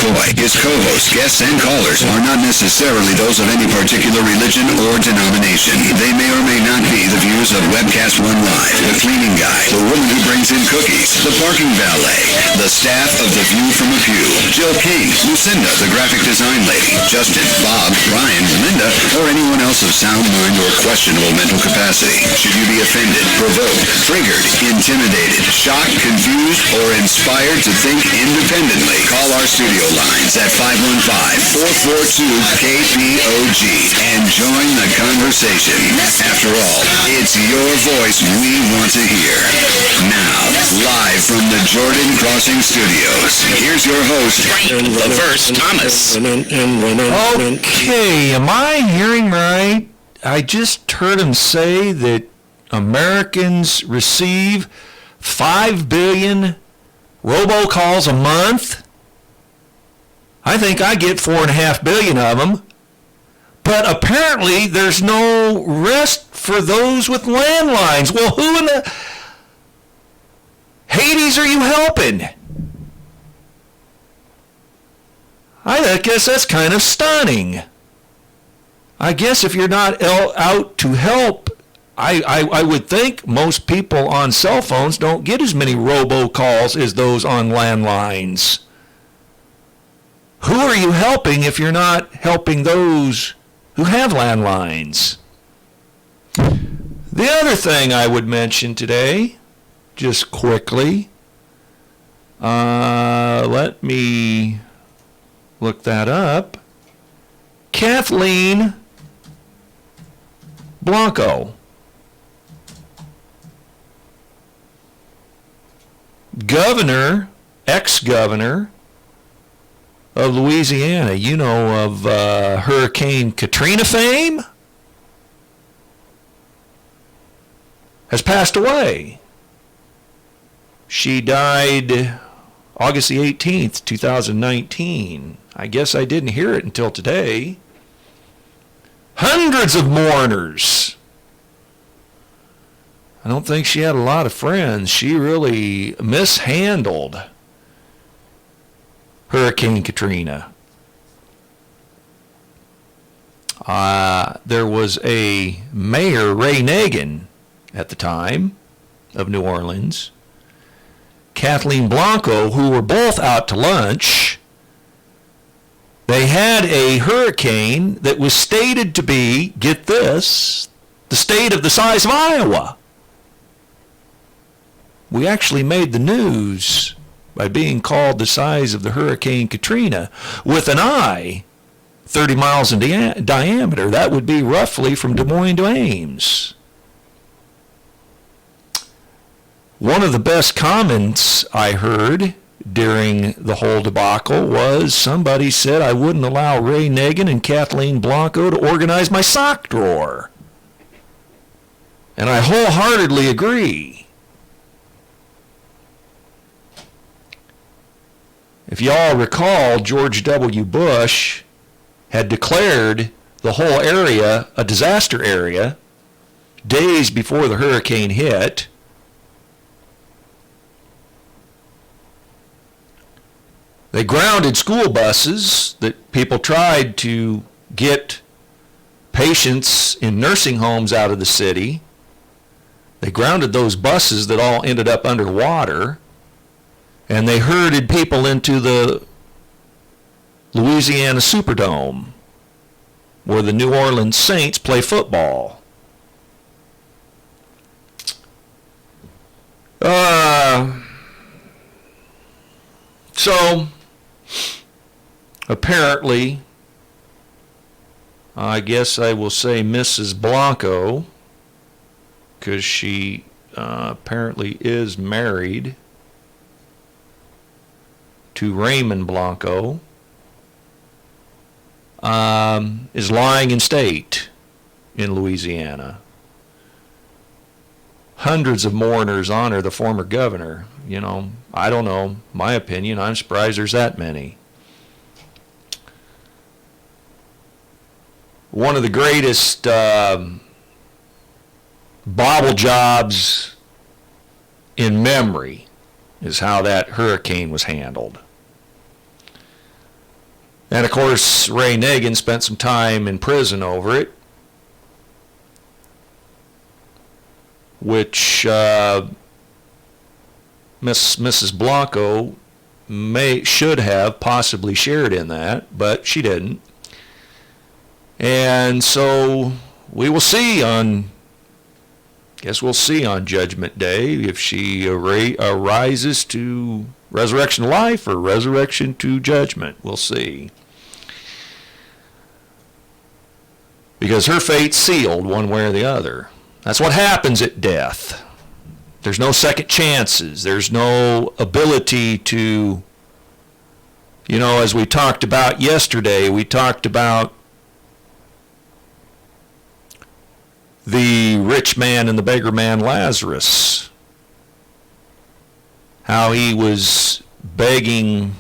McCoy. His co-hosts, guests, and callers are not necessarily those of any particular religion or denomination. They may or may not be the views of Webcast One Live, the cleaning guy, the woman who brings in cookies, the parking valet, the staff of The View from a Pew, Jill King, Lucinda, the graphic design lady, Justin, Bob, Ryan, Linda, or anyone else of sound mind or questionable mental capacity. Should you be offended, provoked, triggered, intimidated, shocked, confused, or inspired to think independently, call our studio lines at 515-442-KPOG and join the conversation. After all, it's your voice we want to hear. Now, live from the Jordan Crossing Studios, here's your host, LaVerse Thomas. Okay, am I hearing right? I just heard him say that Americans receive 5 billion robocalls a month. I think I get 4.5 billion of them. But apparently there's no rest for those with landlines. Well, who in the Hades are you helping? I guess that's kind of stunning. I guess if you're not out to help, I would think most people on cell phones don't get as many robocalls as those on landlines. Who are you helping if you're not helping those who have landlines? The other thing I would mention today, just quickly, let me look that up. Kathleen Blanco, ex-governor of Louisiana, you know, of Hurricane Katrina fame, has passed away. She died August the 18th, 2019. I guess I didn't hear it until today. Hundreds of mourners. I don't think she had a lot of friends. She really mishandled Hurricane Katrina. There was a mayor, Ray Nagin, at the time of New Orleans, Kathleen Blanco, who were both out to lunch. They had a hurricane that was stated to be, get this, the state of the size of Iowa. We actually made the news by being called the size of the Hurricane Katrina, with an eye 30 miles in diameter. That would be roughly from Des Moines to Ames. One of the best comments I heard during the whole debacle was somebody said I wouldn't allow Ray Nagin and Kathleen Blanco to organize my sock drawer. And I wholeheartedly agree. If y'all recall, George W. Bush had declared the whole area a disaster area days before the hurricane hit. They grounded school buses that people tried to get patients in nursing homes out of the city. They grounded those buses that all ended up underwater, and they herded people into the Louisiana Superdome, where the New Orleans Saints play football. So, apparently, I guess I will say Mrs. Blanco, because she apparently is married to Raymond Blanco, is lying in state in Louisiana. Hundreds of mourners honor the former governor. You know, I don't know, my opinion, I'm surprised there's that many. One of the greatest bobble jobs in memory is how that hurricane was handled. And of course, Ray Nagin spent some time in prison over it, which Mrs. Blanco should have possibly shared in that, but she didn't. And so we will see on Judgment Day if she arises to resurrection to life or resurrection to judgment. We'll see. Because her fate's sealed one way or the other. That's what happens at death. There's no second chances. There's no ability to, as we talked about yesterday, we talked about the rich man and the beggar man Lazarus. How he was begging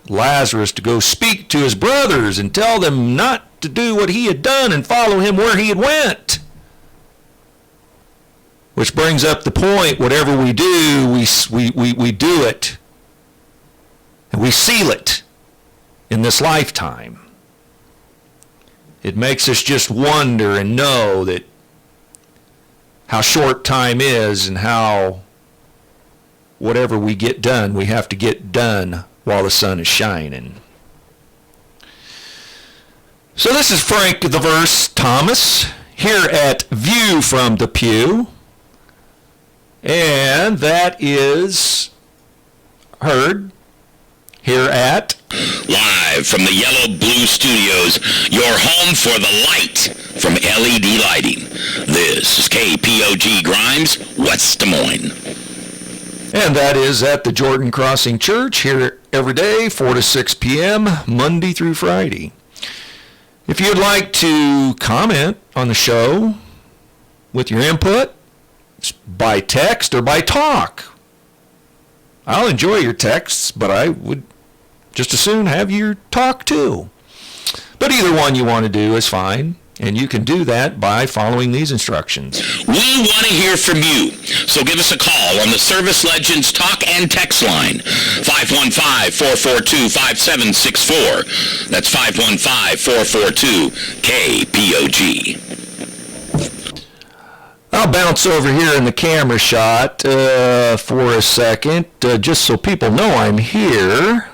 Lazarus to go speak to his brothers and tell them not to do what he had done and follow him where he had went. Which brings up the point, whatever we do, we do it. And we seal it in this lifetime. It makes us just wonder and know that how short time is and how whatever we get done, we have to get done while the sun is shining. So this is Frank the Verse Thomas here at View from the Pew. And that is heard here at live from the Yellow Blue Studios, your home for the light from LED Lighting. This is KPOG Grimes, West Des Moines. And that is at the Jordan Crossing Church here every day, 4 to 6 p.m., Monday through Friday. If you'd like to comment on the show with your input, by text or by talk. I'll enjoy your texts, but I would just as soon have your talk too. But either one you want to do is fine, and you can do that by following these instructions. We want to hear from you, so give us a call on the Service Legends talk and text line, 515-442-5764. That's 515-442-KPOG. I'll bounce over here in the camera shot for a second, just so people know I'm here.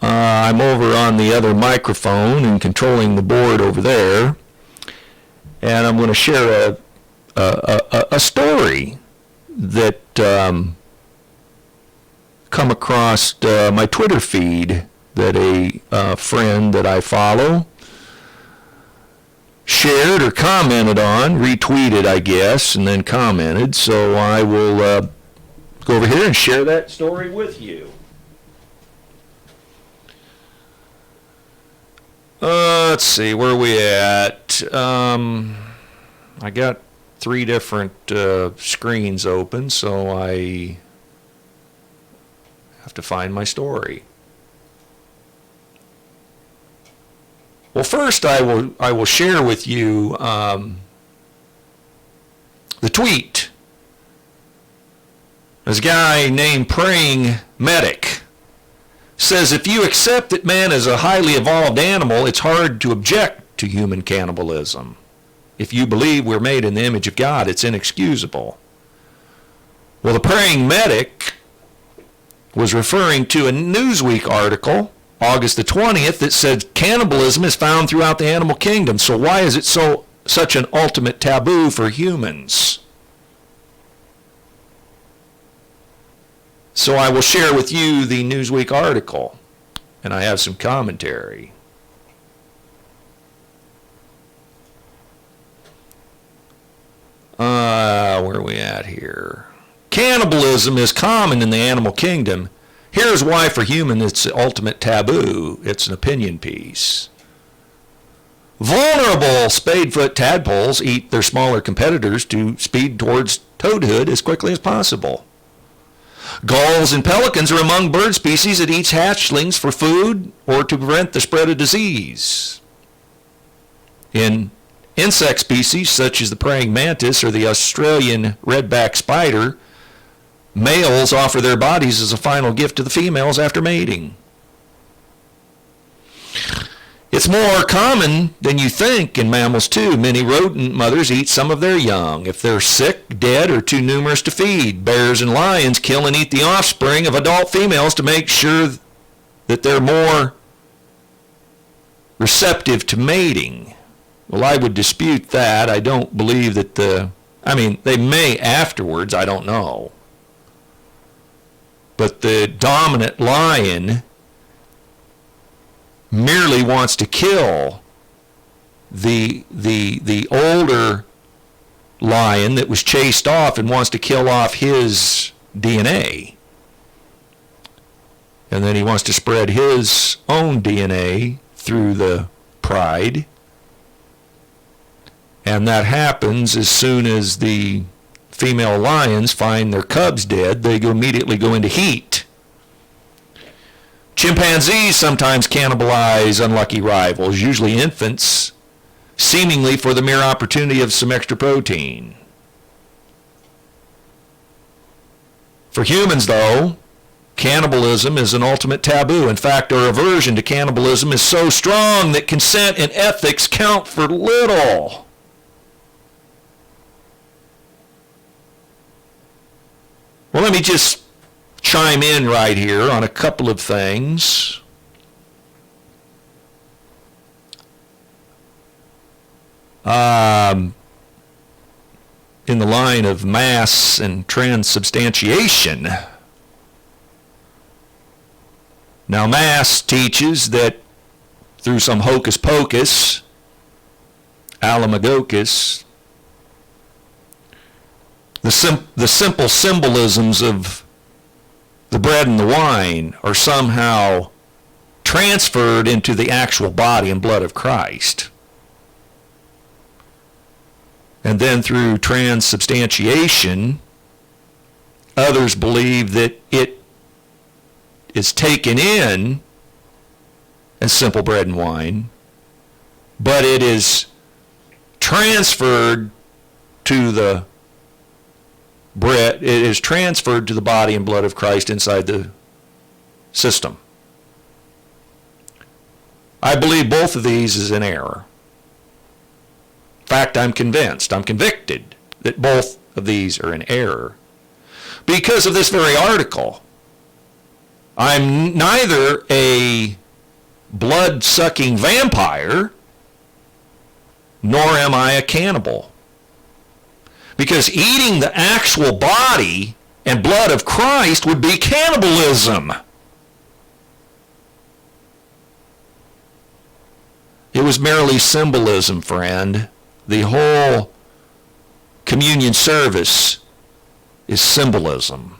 I'm over on the other microphone and controlling the board over there. And I'm going to share a story that come across my Twitter feed that a friend that I follow shared or commented on, retweeted, I guess, and then commented. So I will go over here and share that story with you. Let's see, where are we at? I got 3 different screens open, so I have to find my story. Well, first I will share with you the tweet. There's a guy named Praying Medic. Says, if you accept that man is a highly evolved animal, it's hard to object to human cannibalism. If you believe we're made in the image of God, it's inexcusable. Well, the Praying Medic was referring to a Newsweek article, August the 20th, that said cannibalism is found throughout the animal kingdom. So why is it such an ultimate taboo for humans? So I will share with you the Newsweek article, and I have some commentary. Where are we at here? Cannibalism is common in the animal kingdom. Here's why for human it's the ultimate taboo. It's an opinion piece. Vulnerable spadefoot tadpoles eat their smaller competitors to speed towards toadhood as quickly as possible. Gulls and pelicans are among bird species that eats hatchlings for food or to prevent the spread of disease. In insect species such as the praying mantis or the Australian redback spider, males offer their bodies as a final gift to the females after mating. It's more common than you think in mammals too. Many rodent mothers eat some of their young if they're sick, dead, or too numerous to feed. Bears and lions kill and eat the offspring of adult females to make sure that they're more receptive to mating. Well, I would dispute that. I don't believe that they may afterwards, I don't know. But the dominant lion merely wants to kill the older lion that was chased off and wants to kill off his DNA. And then he wants to spread his own DNA through the pride. And that happens as soon as the female lions find their cubs dead, they immediately go into heat. Chimpanzees sometimes cannibalize unlucky rivals, usually infants, seemingly for the mere opportunity of some extra protein. For humans, though, cannibalism is an ultimate taboo. In fact, our aversion to cannibalism is so strong that consent and ethics count for little. Well, let me just chime in right here on a couple of things. In the line of mass and transubstantiation. Now, mass teaches that through some hocus pocus, alamagocus, the simple symbolisms of the bread and the wine are somehow transferred into the actual body and blood of Christ. And then through transubstantiation, others believe that it is taken in as simple bread and wine, but it is transferred to the bread, it is transferred to the body and blood of Christ inside the system. I believe both of these is in error. In fact, I'm convicted that both of these are in error because of this very article. I'm neither a blood-sucking vampire, nor am I a cannibal. Because eating the actual body and blood of Christ would be cannibalism. It was merely symbolism, friend. The whole communion service is symbolism.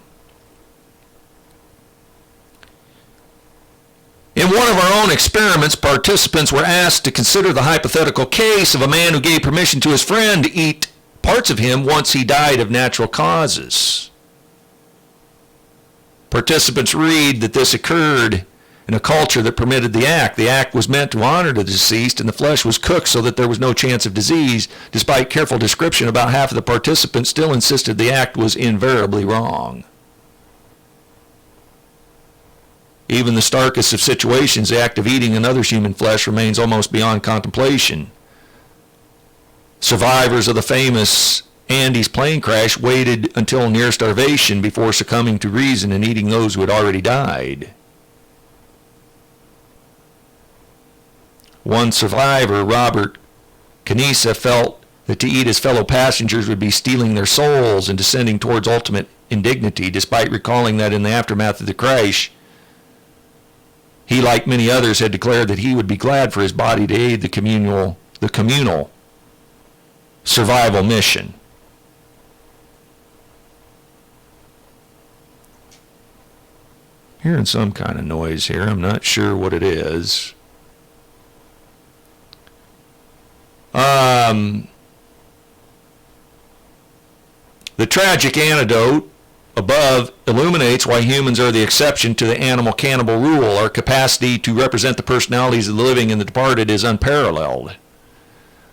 In one of our own experiments, participants were asked to consider the hypothetical case of a man who gave permission to his friend to eat parts of him once he died of natural causes. Participants read that this occurred in a culture that permitted the act. The act was meant to honor the deceased, and the flesh was cooked so that there was no chance of disease. Despite careful description, about half of the participants still insisted the act was invariably wrong. Even the starkest of situations, the act of eating another's human flesh remains almost beyond contemplation. Survivors of the famous Andes plane crash waited until near starvation before succumbing to reason and eating those who had already died. One survivor, Robert Canisa, felt that to eat his fellow passengers would be stealing their souls and descending towards ultimate indignity, despite recalling that in the aftermath of the crash, he, like many others, had declared that he would be glad for his body to aid the communal survival mission. Hearing some kind of noise here. I'm not sure what it is. The tragic anecdote above illuminates why humans are the exception to the animal-cannibal rule. Our capacity to represent the personalities of the living and the departed is unparalleled.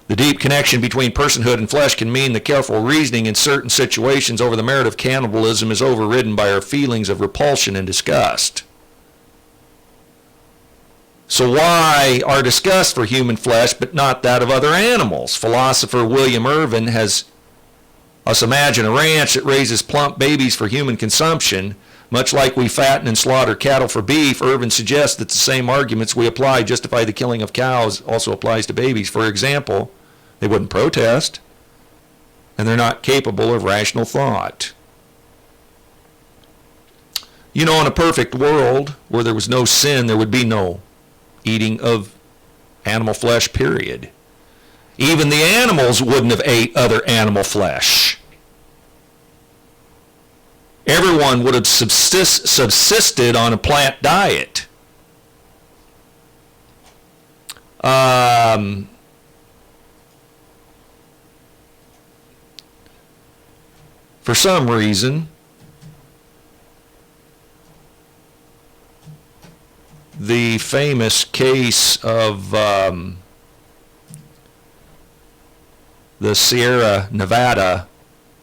The deep connection between personhood and flesh can mean the careful reasoning in certain situations over the merit of cannibalism is overridden by our feelings of repulsion and disgust. So why our disgust for human flesh but not that of other animals? Philosopher William Irvin has us imagine a ranch that raises plump babies for human consumption. Much like we fatten and slaughter cattle for beef, Irvin suggests that the same arguments we apply justify the killing of cows also applies to babies. For example, they wouldn't protest, and they're not capable of rational thought. You know, in a perfect world where there was no sin, there would be no eating of animal flesh, period. Even the animals wouldn't have ate other animal flesh. Everyone would have subsisted on a plant diet. For some reason, the famous case of the Sierra Nevada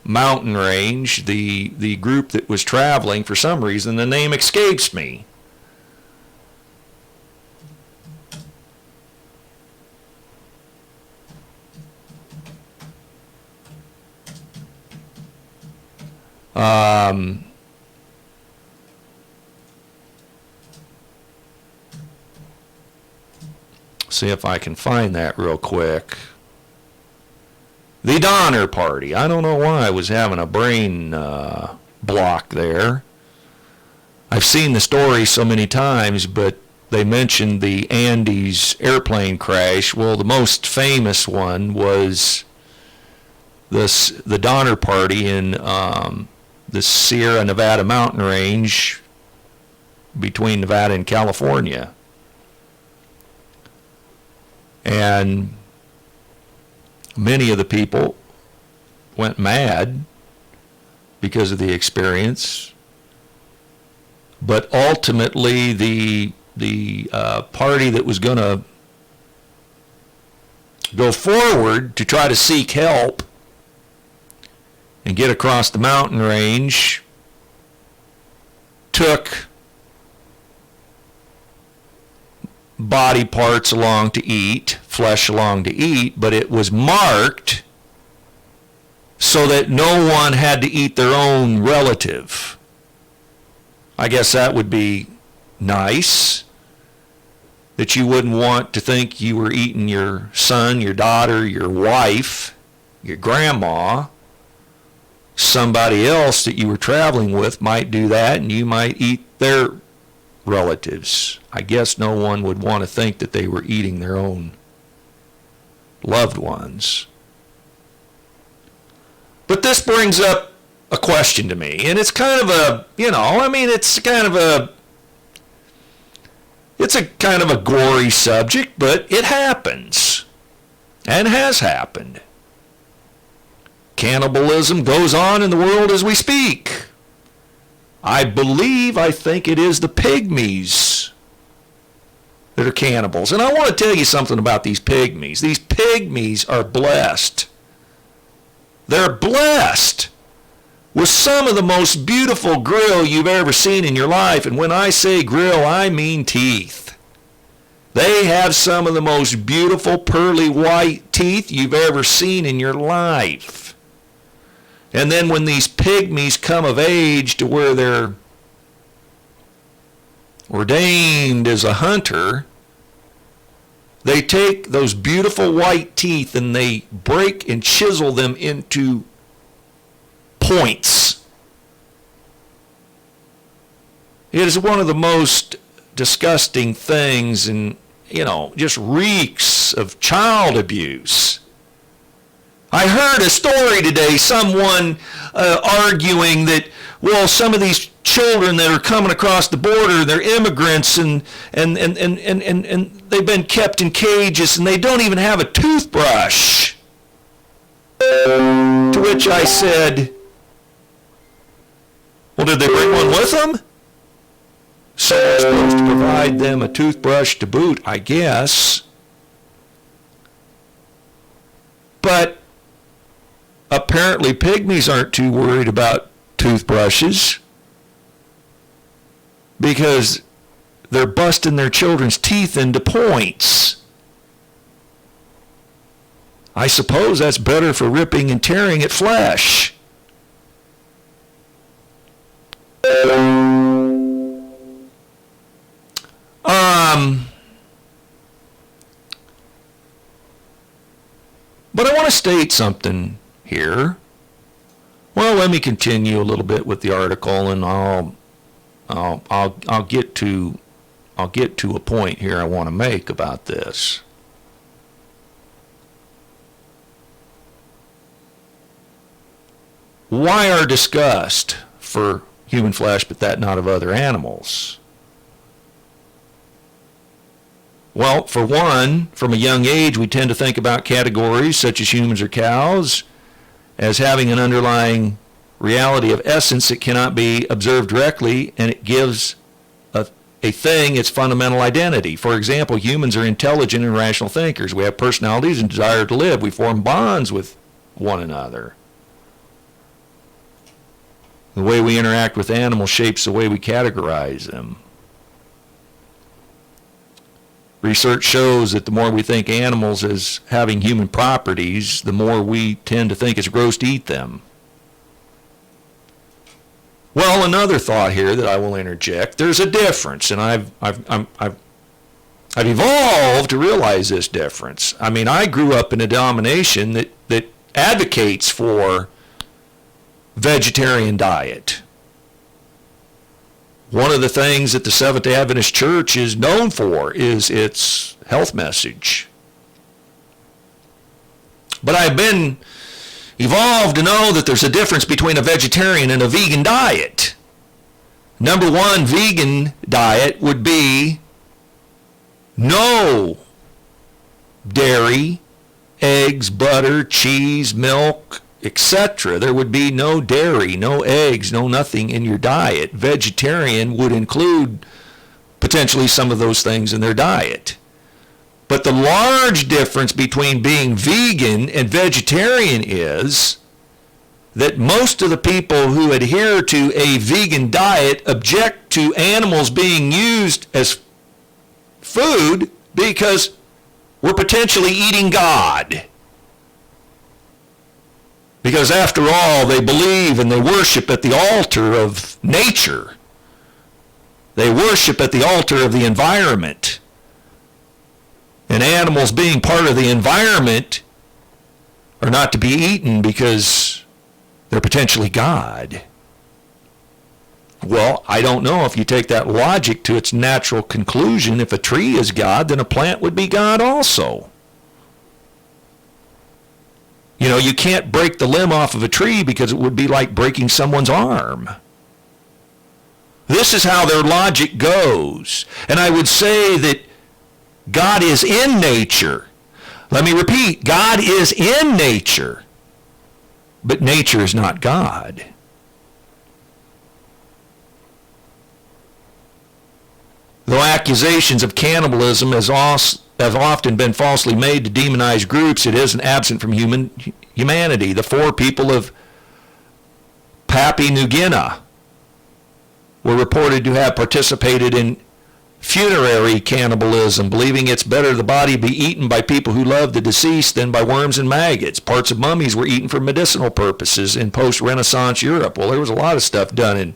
mountain range, the group that was traveling, for some reason, the name escapes me. See if I can find that real quick. The Donner Party. I don't know why I was having a brain block there. I've seen the story so many times, but they mentioned the Andes airplane crash. Well, the most famous one was the Donner Party in the Sierra Nevada mountain range between Nevada and California. And many of the people went mad because of the experience, but ultimately the party that was going to go forward to try to seek help and get across the mountain range took body parts along to eat, flesh along to eat, but it was marked so that no one had to eat their own relative. I guess that would be nice, that you wouldn't want to think you were eating your son, your daughter, your wife, your grandma. Somebody else that you were traveling with might do that, and you might eat their relatives. I guess no one would want to think that they were eating their own loved ones. But this brings up a question to me, and it's kind of a, it's a kind of a gory subject, but it happens and has happened. Cannibalism goes on in the world as we speak. I think it is the pygmies that are cannibals. And I want to tell you something about these pygmies. These pygmies are blessed. They're blessed with some of the most beautiful grill you've ever seen in your life. And when I say grill, I mean teeth. They have some of the most beautiful pearly white teeth you've ever seen in your life. And then when these pygmies come of age to where they're ordained as a hunter, they take those beautiful white teeth and they break and chisel them into points. It is one of the most disgusting things, and just reeks of child abuse. I heard a story today, someone arguing that, well, some of these children that are coming across the border, they're immigrants and they've been kept in cages and they don't even have a toothbrush. To which I said, well, did they bring one with them? Someone's supposed to provide them a toothbrush to boot, I guess. But apparently pygmies aren't too worried about toothbrushes because they're busting their children's teeth into points. I suppose that's better for ripping and tearing at flesh. But I want to state something here. Well, let me continue a little bit with the article, and I'll get to a point here I want to make about this. Why our disgust for human flesh, but that not of other animals? Well, for one, from a young age, we tend to think about categories such as humans or cows as having an underlying reality of essence that cannot be observed directly, and it gives a thing its fundamental identity. For example, humans are intelligent and rational thinkers. We have personalities and desire to live. We form bonds with one another. The way we interact with animals shapes the way we categorize them. Research shows that the more we think animals as having human properties, the more we tend to think it's gross to eat them. Well, another thought here that I will interject. There's a difference, and I've evolved to realize this difference. I mean, I grew up in a denomination that advocates for vegetarian diet. One of the things that the Seventh-day Adventist Church is known for is its health message. But I've been evolved to know that there's a difference between a vegetarian and a vegan diet. Number one, vegan diet would be no dairy, eggs, butter, cheese, milk, etc. There would be no dairy, no eggs, no nothing in your diet. Vegetarian would include potentially some of those things in their diet. But the large difference between being vegan and vegetarian is that most of the people who adhere to a vegan diet object to animals being used as food because we're potentially eating God. Because after all, they believe and they worship at the altar of nature. They worship at the altar of the environment. And animals being part of the environment are not to be eaten because they're potentially God. Well, I don't know if you take that logic to its natural conclusion. If a tree is God, then a plant would be God also. You know, you can't break the limb off of a tree because it would be like breaking someone's arm. This is how their logic goes. And I would say that God is in nature. Let me repeat, God is in nature, but nature is not God. Though accusations of cannibalism have often been falsely made to demonize groups, it isn't absent from humanity. The four people of Papua New Guinea were reported to have participated in funerary cannibalism, believing it's better the body be eaten by people who love the deceased than by worms and maggots. Parts of mummies were eaten for medicinal purposes in post-Renaissance Europe. Well, there was a lot of stuff done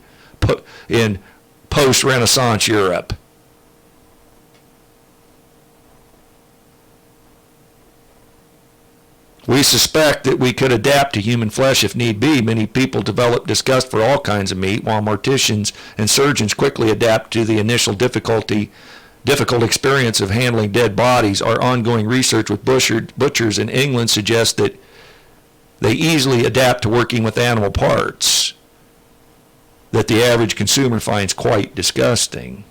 in post-Renaissance Europe. We suspect that we could adapt to human flesh if need be. Many people develop disgust for all kinds of meat, while morticians and surgeons quickly adapt to the initial difficult experience of handling dead bodies. Our ongoing research with butchers in England suggests that they easily adapt to working with animal parts that the average consumer finds quite disgusting.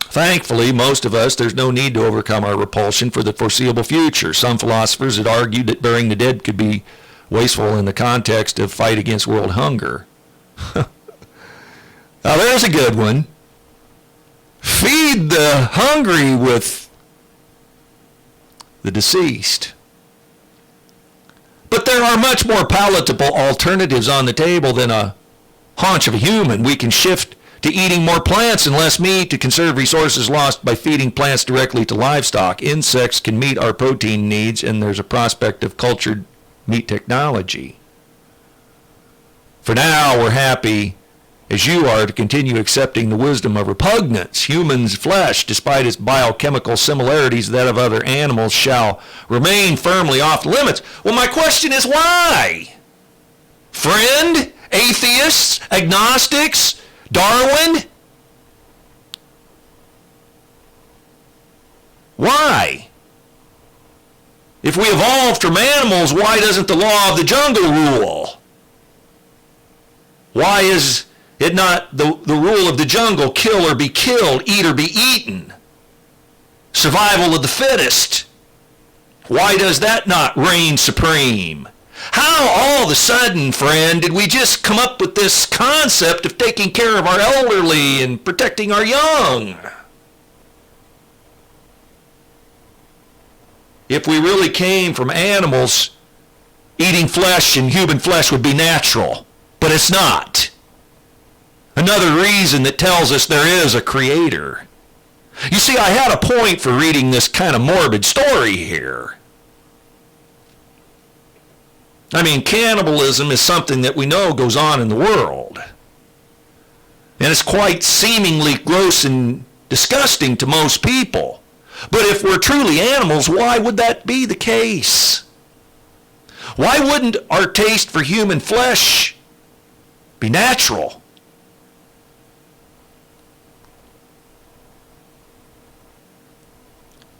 Thankfully, most of us, there's no need to overcome our repulsion for the foreseeable future. Some philosophers had argued that burying the dead could be wasteful in the context of fight against world hunger. Now there's a good one. Feed the hungry with the deceased. But there are much more palatable alternatives on the table than a haunch of a human. We can shift to eating more plants and less meat to conserve resources lost by feeding plants directly to livestock. Insects can meet our protein needs, and there's a prospect of cultured meat technology. For now, we're happy, as you are, to continue accepting the wisdom of repugnance. Humans' flesh, despite its biochemical similarities to that of other animals, shall remain firmly off the limits. Well, my question is why? Friend? Atheists? Agnostics? Darwin? Why? If we evolved from animals, why doesn't the law of the jungle rule? Why is it not the rule of the jungle, kill or be killed, eat or be eaten? Survival of the fittest. Why does that not reign supreme? How all of a sudden, friend, did we just come up with this concept of taking care of our elderly and protecting our young? If we really came from animals, eating flesh and human flesh would be natural, but it's not. Another reason that tells us there is a creator. You see, I had a point for reading this kind of morbid story here. I mean, cannibalism is something that we know goes on in the world. And it's quite seemingly gross and disgusting to most people. But if we're truly animals, why would that be the case? Why wouldn't our taste for human flesh be natural?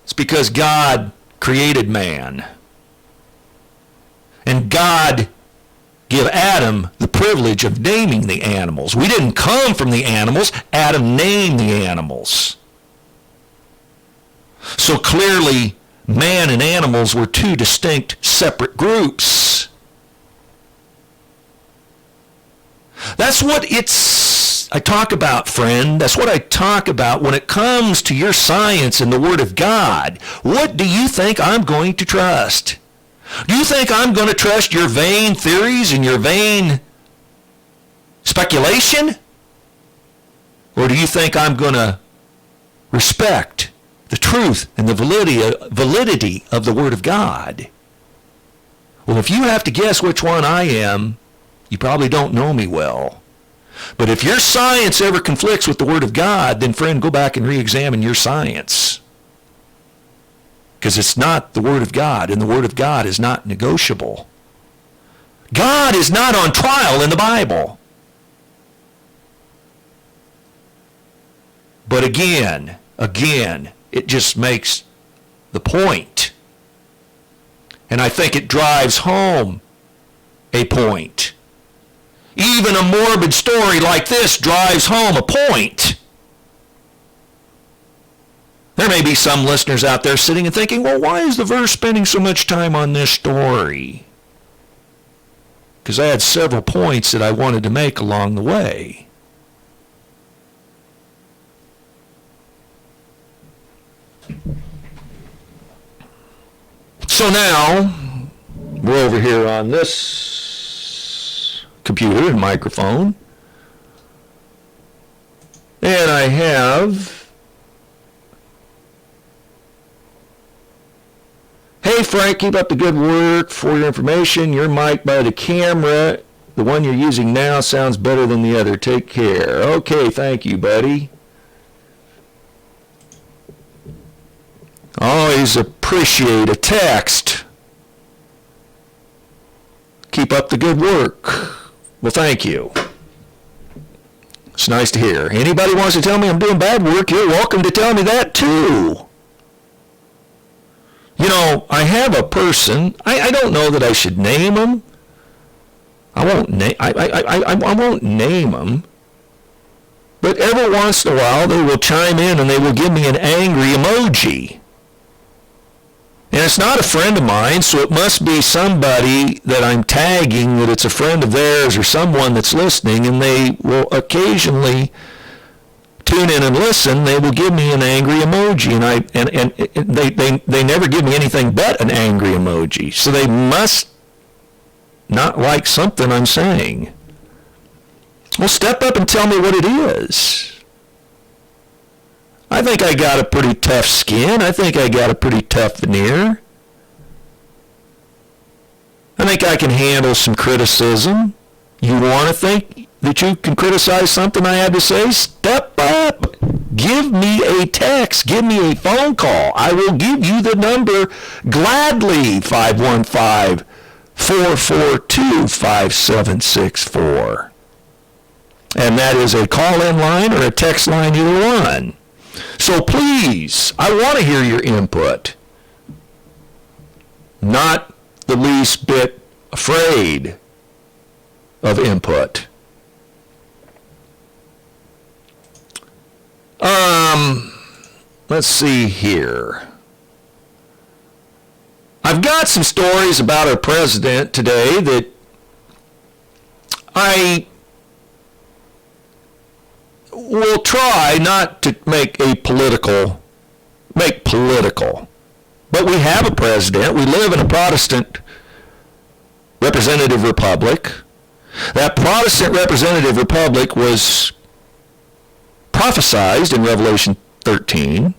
It's because God created man. And God gave Adam the privilege of naming the animals. We didn't come from the animals. Adam named the animals. So clearly, man and animals were two distinct, separate groups. That's what I talk about, friend. That's what I talk about when it comes to your science and the Word of God. What do you think I'm going to trust? Do you think I'm going to trust your vain theories and your vain speculation? Or do you think I'm going to respect the truth and the validity of the Word of God? Well, if you have to guess which one I am, you probably don't know me well. But if your science ever conflicts with the Word of God, then friend, go back and re-examine your science. Because it's not the Word of God, and the Word of God is not negotiable. God is not on trial in the Bible. But again, it just makes the point. And I think it drives home a point. Even a morbid story like this drives home a point. There may be some listeners out there sitting and thinking, well, why is the verse spending so much time on this story? Because I had several points that I wanted to make along the way. So now, we're over here on this computer and microphone. And I have... Hey Frank, keep up the good work. For your information, your mic by the camera, the one you're using now, sounds better than the other. Take care. Okay, thank you, buddy. Always appreciate a text. Keep up the good work. Well, thank you. It's nice to hear. Anybody wants to tell me I'm doing bad work, you're welcome to tell me that too. You know, I have a person, I don't know that I should name him. I won't name him. But every once in a while they will chime in and they will give me an angry emoji. And it's not a friend of mine, so it must be somebody that I'm tagging, that it's a friend of theirs or someone that's listening, and they will occasionally tune in and listen. They will give me an angry emoji, and they never give me anything but an angry emoji. So they must not like something I'm saying. Well, step up and tell me what it is. I think I got a pretty tough skin. I think I got a pretty tough veneer. I think I can handle some criticism. You want to think that you can criticize something I had to say? Step up. Give me a text. Give me a phone call. I will give you the number gladly, 515-442-5764. And that is a call-in line or a text line, either one. So please, I want to hear your input. Not the least bit afraid of input. Let's see here. I've got some stories about our president today that I will try not to make political. But we have a president. We live in a Protestant representative republic. That Protestant representative republic was prophesied in Revelation 13.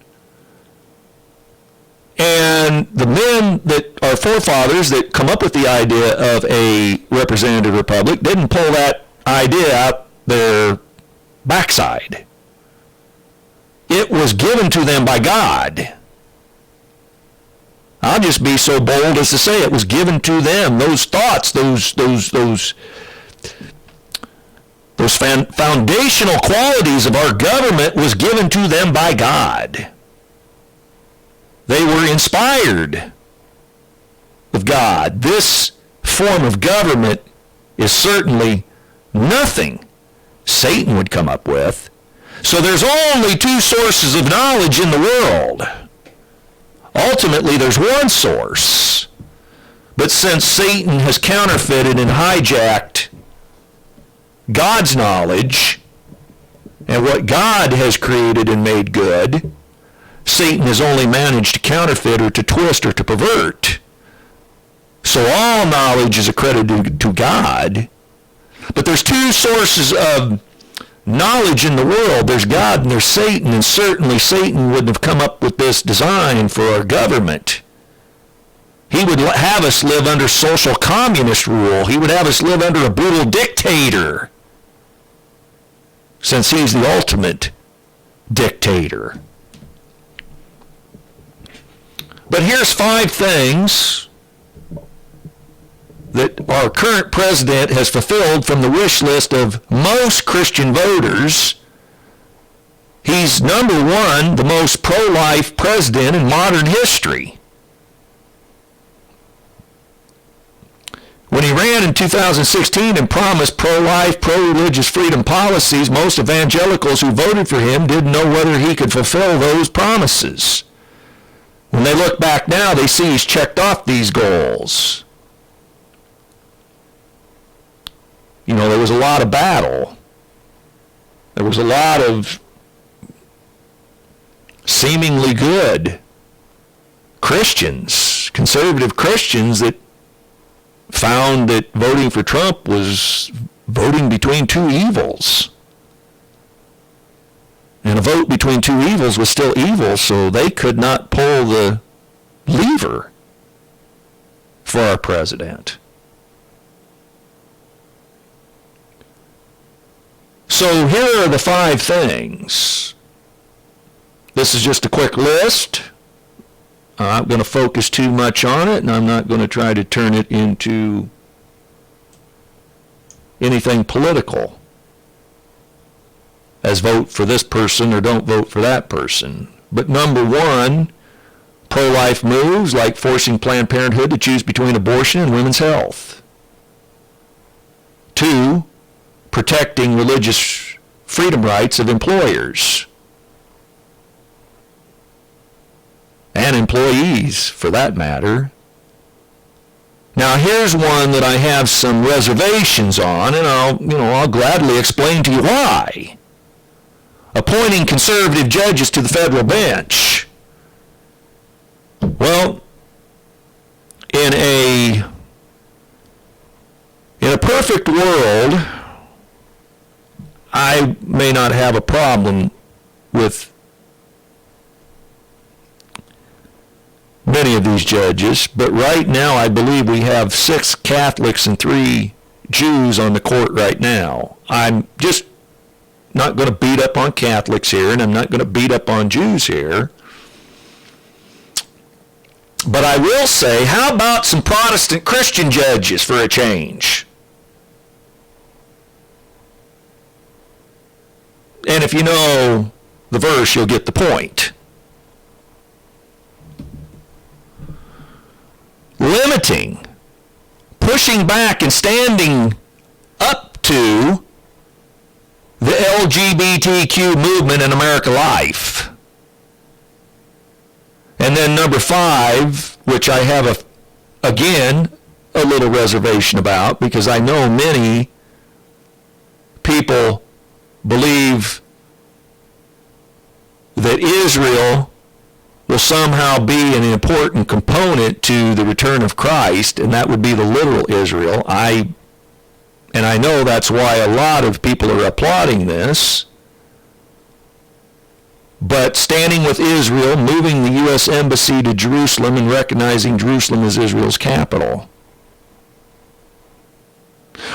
And the men that are forefathers that come up with the idea of a representative republic didn't pull that idea out their backside. It was given to them by God. I'll just be so bold as to say it was given to them. Those thoughts, those foundational qualities of our government was given to them by God. They were inspired of God. This form of government is certainly nothing Satan would come up with. So there's only two sources of knowledge in the world. Ultimately, there's one source. But since Satan has counterfeited and hijacked God's knowledge and what God has created and made good, Satan has only managed to counterfeit or to twist or to pervert. So all knowledge is accredited to God. But there's two sources of knowledge in the world. There's God and there's Satan, and certainly Satan wouldn't have come up with this design for our government. He would have us live under social communist rule. He would have us live under a brutal dictator, since he's the ultimate dictator. But here's 5 things that our current president has fulfilled from the wish list of most Christian voters. He's number 1, the most pro-life president in modern history. When he ran in 2016 and promised pro-life, pro-religious freedom policies, most evangelicals who voted for him didn't know whether he could fulfill those promises. When they look back now, they see he's checked off these goals. You know, there was a lot of battle. There was a lot of seemingly good Christians, conservative Christians, that found that voting for Trump was voting between two evils. And a vote between two evils was still evil, so they could not pull the lever for our president. So here are the 5 things. This is just a quick list. I'm not going to focus too much on it, and I'm not going to try to turn it into anything political, as vote for this person or don't vote for that person. But number 1, pro-life moves like forcing Planned Parenthood to choose between abortion and women's health. 2, protecting religious freedom rights of employers and employees, for that matter. Now here's one that I have some reservations on, and I'll gladly explain to you why. Appointing conservative judges to the federal bench. Well, in a perfect world, I may not have a problem with many of these judges, but right now I believe we have 6 Catholics and 3 Jews on the court right now. I'm just not going to beat up on Catholics here, and I'm not going to beat up on Jews here. But I will say, how about some Protestant Christian judges for a change? And if you know the verse, you'll get the point. Limiting, pushing back, and standing up to the LGBTQ movement in America Life. And then number 5, which I have, again, a little reservation about, because I know many people believe that Israel will somehow be an important component to the return of Christ, and that would be the literal Israel. And I know that's why a lot of people are applauding this. But standing with Israel, moving the U.S. Embassy to Jerusalem, and recognizing Jerusalem as Israel's capital.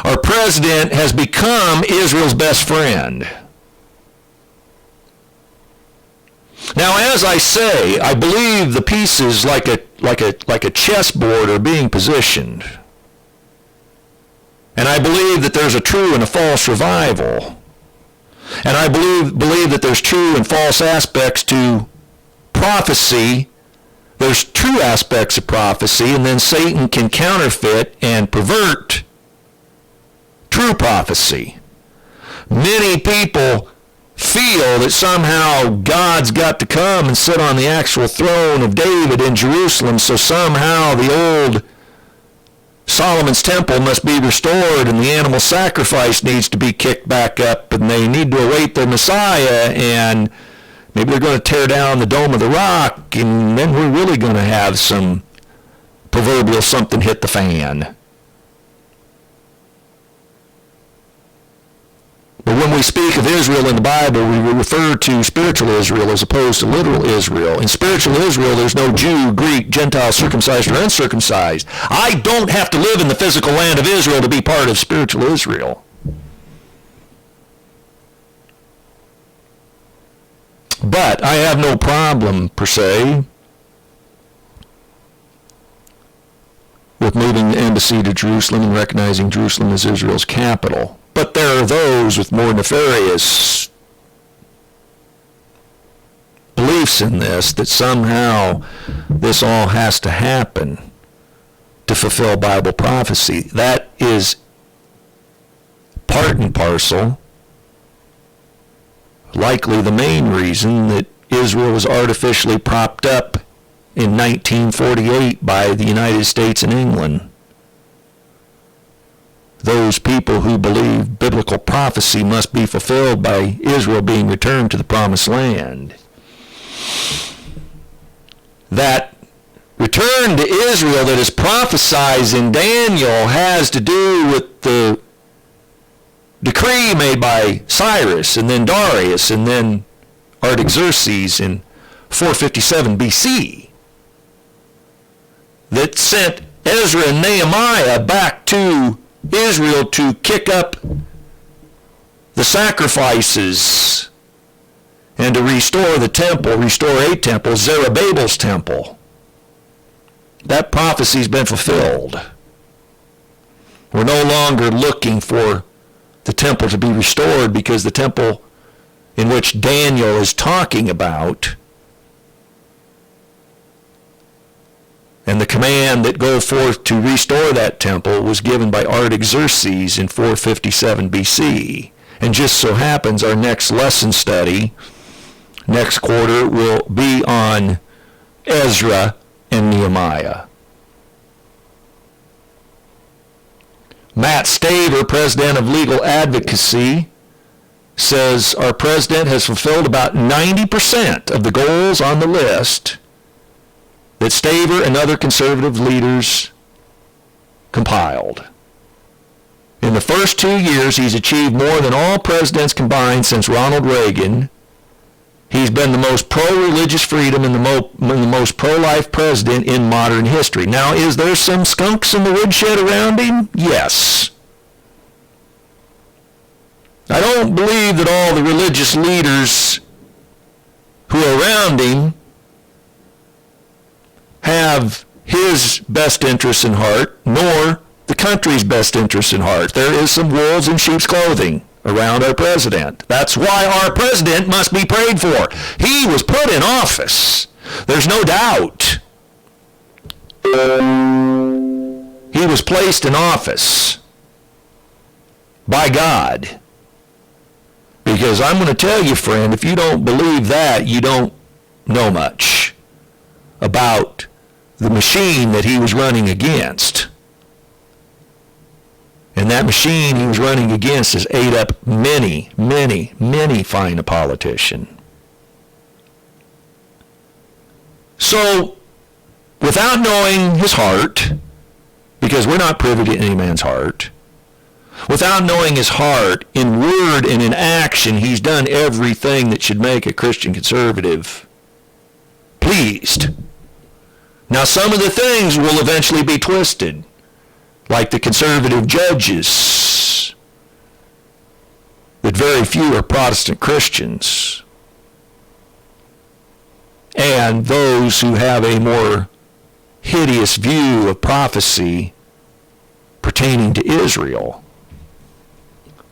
Our president has become Israel's best friend. Now, as I say, I believe the pieces like a chessboard are being positioned. And I believe that there's a true and a false revival. And I believe that there's true and false aspects to prophecy. There's true aspects of prophecy, and then Satan can counterfeit and pervert true prophecy. Many people feel that somehow God's got to come and sit on the actual throne of David in Jerusalem, so somehow the old Solomon's temple must be restored, and the animal sacrifice needs to be kicked back up, and they need to await their Messiah, and maybe they're going to tear down the Dome of the Rock, and then we're really going to have some proverbial something hit the fan. But when we speak of Israel in the Bible, we refer to spiritual Israel as opposed to literal Israel. In spiritual Israel, there's no Jew, Greek, Gentile, circumcised, or uncircumcised. I don't have to live in the physical land of Israel to be part of spiritual Israel. But I have no problem, per se, with moving the embassy to Jerusalem and recognizing Jerusalem as Israel's capital. But there are those with more nefarious beliefs in this, that somehow this all has to happen to fulfill Bible prophecy. That is part and parcel, likely the main reason that Israel was artificially propped up in 1948 by the United States and England. Those people who believe biblical prophecy must be fulfilled by Israel being returned to the promised land. That return to Israel that is prophesied in Daniel has to do with the decree made by Cyrus and then Darius and then Artaxerxes in 457 BC that sent Ezra and Nehemiah back to Israel to kick up the sacrifices and to restore the temple, restore a temple, Zerubbabel's temple. That prophecy's been fulfilled. We're no longer looking for the temple to be restored, because the temple in which Daniel is talking about and the command that go forth to restore that temple was given by Artaxerxes in 457 BC. And just so happens our next lesson study next quarter will be on Ezra and Nehemiah. Matt Staver, president of Legal Advocacy, says our president has fulfilled about 90% of the goals on the list that Staver and other conservative leaders compiled. In the first 2 years, he's achieved more than all presidents combined since Ronald Reagan. He's been the most pro-religious freedom and the most pro-life president in modern history. Now, is there some skunks in the woodshed around him? Yes. I don't believe that all the religious leaders who are around him have his best interests in heart, nor the country's best interests in heart. There is some wolves in sheep's clothing around our president. That's why our president must be prayed for. He was put in office. There's no doubt. He was placed in office by God. Because I'm going to tell you, friend, if you don't believe that, you don't know much about the machine that he was running against. And that machine he was running against has ate up many, many, many fine a politician. So, without knowing his heart, because we're not privy to any man's heart, without knowing his heart, in word and in action, he's done everything that should make a Christian conservative pleased. Now, some of the things will eventually be twisted, like the conservative judges, that very few are Protestant Christians, and those who have a more hideous view of prophecy pertaining to Israel.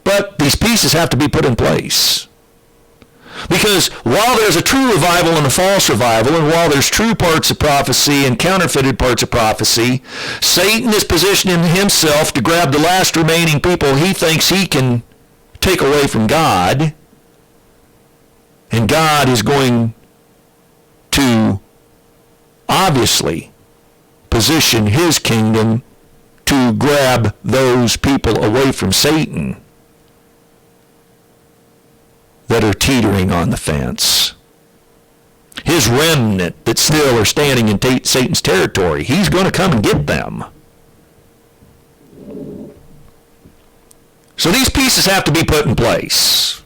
But these pieces have to be put in place. Because while there's a true revival and a false revival, and while there's true parts of prophecy and counterfeited parts of prophecy, Satan is positioning himself to grab the last remaining people he thinks he can take away from God. And God is going to obviously position his kingdom to grab those people away from Satan that are teetering on the fence. His remnant that still are standing in Satan's territory, he's going to come and get them. So these pieces have to be put in place.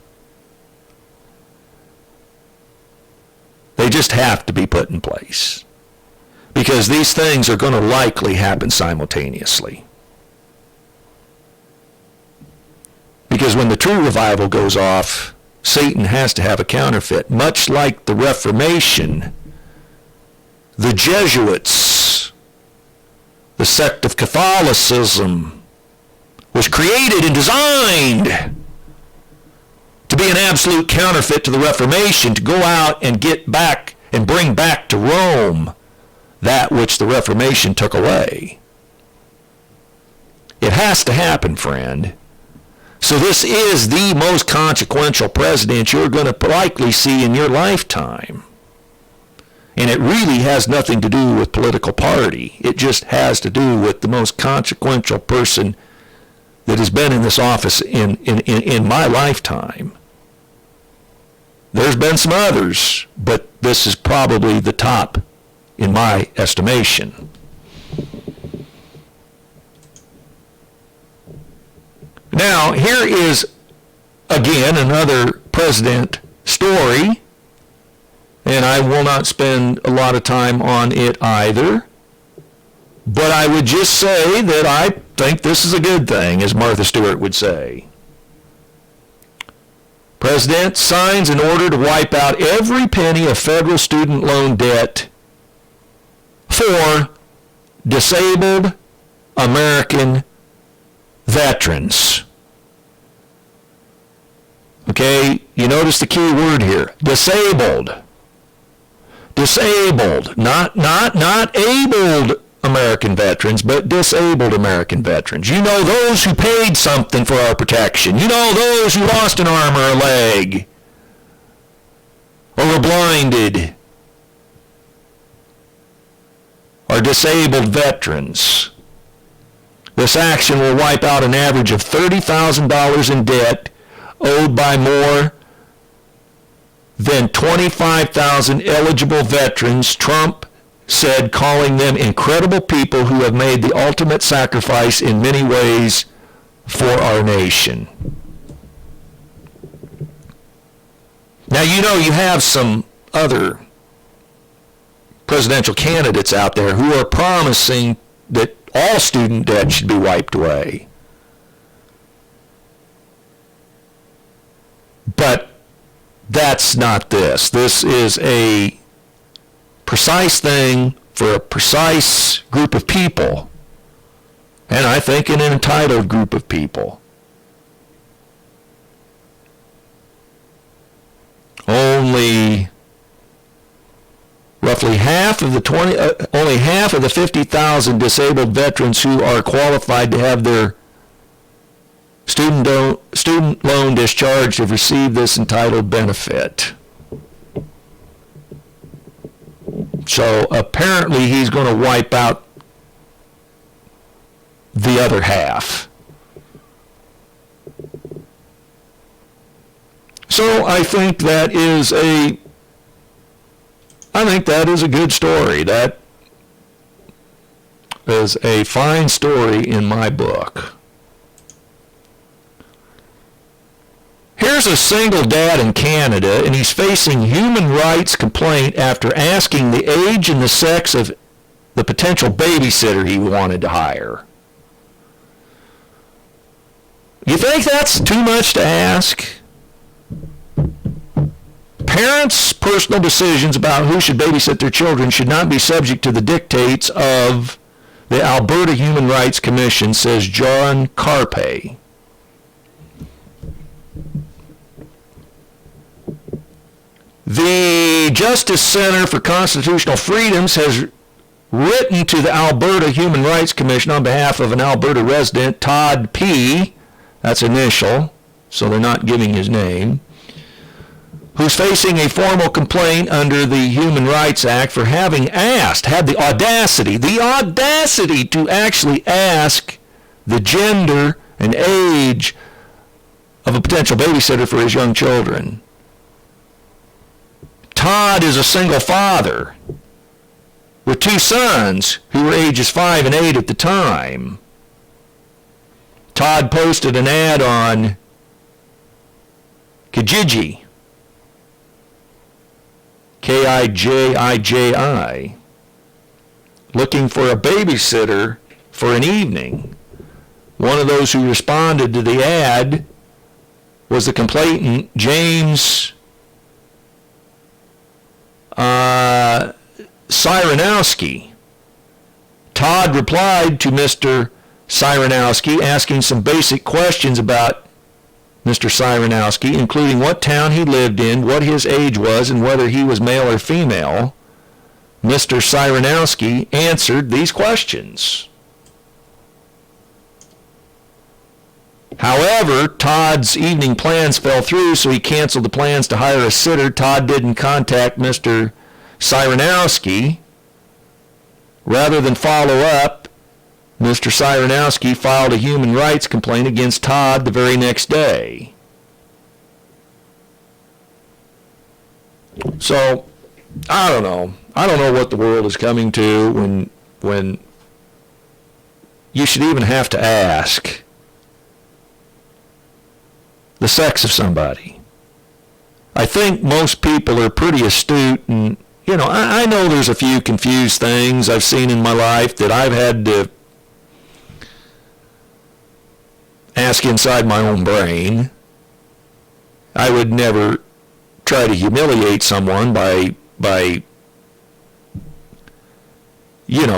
They just have to be put in place. Because these things are going to likely happen simultaneously. Because when the true revival goes off, Satan has to have a counterfeit. Much like the Reformation, the Jesuits, the sect of Catholicism, was created and designed to be an absolute counterfeit to the Reformation, to go out and get back and bring back to Rome that which the Reformation took away. It has to happen, friend. So this is the most consequential president you're going to likely see in your lifetime. And it really has nothing to do with political party. It just has to do with the most consequential person that has been in this office in my lifetime. There's been some others, but this is probably the top in my estimation. Now, here is, again, another president story, and I will not spend a lot of time on it either, but I would just say that I think this is a good thing, as Martha Stewart would say. President signs an order to wipe out every penny of federal student loan debt for disabled American veterans. Okay, you notice the key word here. Disabled. Disabled. Not abled American veterans, but disabled American veterans. You know, those who paid something for our protection. You know, those who lost an arm or a leg, or were blinded, are disabled veterans. This action will wipe out an average of $30,000 in debt owed by more than 25,000 eligible veterans, Trump said, calling them incredible people who have made the ultimate sacrifice in many ways for our nation. Now, you have some other presidential candidates out there who are promising that all student debt should be wiped away. But that's not this. This is a precise thing for a precise group of people, and I think an entitled group of people. Only roughly half of the 50,000 disabled veterans who are qualified to have their student loan discharged have received this entitled benefit. So apparently he's going to wipe out the other half. So I think that is a good story. That is a fine story in my book. Here's a single dad in Canada, and he's facing human rights complaint after asking the age and the sex of the potential babysitter he wanted to hire. You think that's too much to ask? Parents' personal decisions about who should babysit their children should not be subject to the dictates of the Alberta Human Rights Commission, says John Carpe. The Justice Center for Constitutional Freedoms has written to the Alberta Human Rights Commission on behalf of an Alberta resident, Todd P., that's initial, so they're not giving his name, who's facing a formal complaint under the Human Rights Act for having had the audacity to actually ask the gender and age of a potential babysitter for his young children. Todd is a single father with two sons who were ages 5 and 8 at the time. Todd posted an ad on Kijiji, Kijiji, looking for a babysitter for an evening. One of those who responded to the ad was the complainant, James Cyranowski. Todd replied to Mr. Cyranowski, asking some basic questions about Mr. Cyranowski, including what town he lived in, what his age was, and whether he was male or female. Mr. Cyranowski answered these questions. However, Todd's evening plans fell through, so he canceled the plans to hire a sitter. Todd didn't contact Mr. Cyranowski. Rather than follow up, Mr. Cyranowski filed a human rights complaint against Todd the very next day. So, I don't know. I don't know what the world is coming to when you should even have to ask the sex of somebody. I think most people are pretty astute, and I know there's a few confused things I've seen in my life that I've had to ask inside my own brain. I would never try to humiliate someone by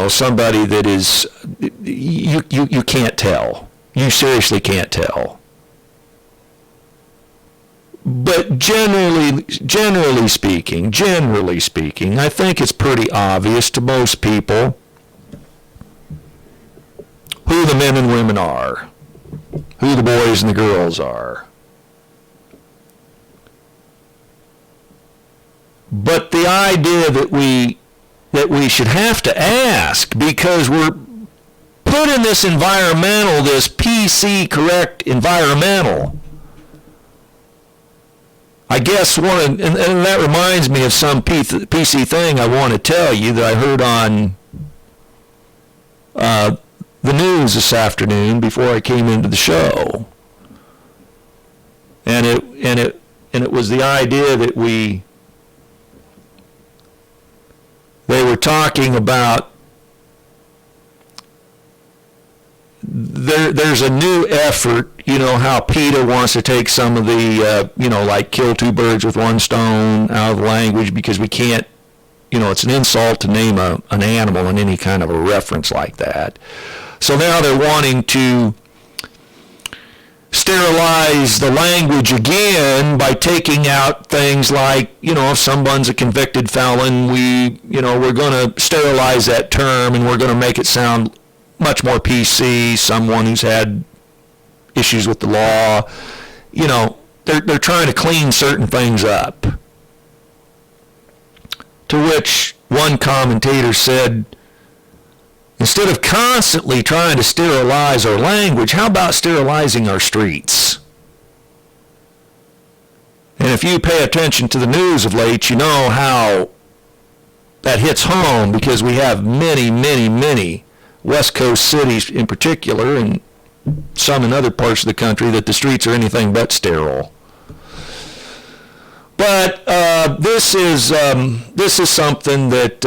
somebody that is, you can't tell. You seriously can't tell. But generally speaking, I think it's pretty obvious to most people who the men and women are, who the boys and the girls are. But the idea that we should have to ask because we're put in this PC correct environmental. I guess and that reminds me of some PC thing I want to tell you that I heard on the news this afternoon before I came into the show. And it was the idea that they were talking about there's a new effort, you know, how PETA wants to take some of the, like kill two birds with one stone out of the language because we can't, it's an insult to name an animal in any kind of a reference like that. So now they're wanting to sterilize the language again by taking out things like, if someone's a convicted felon, we're going to sterilize that term and we're going to make it sound much more PC, someone who's had issues with the law. They're trying to clean certain things up. To which one commentator said, instead of constantly trying to sterilize our language, how about sterilizing our streets? And if you pay attention to the news of late, you know how that hits home, because we have many, many, many West Coast cities in particular, and some in other parts of the country, that the streets are anything but sterile. But this is something that,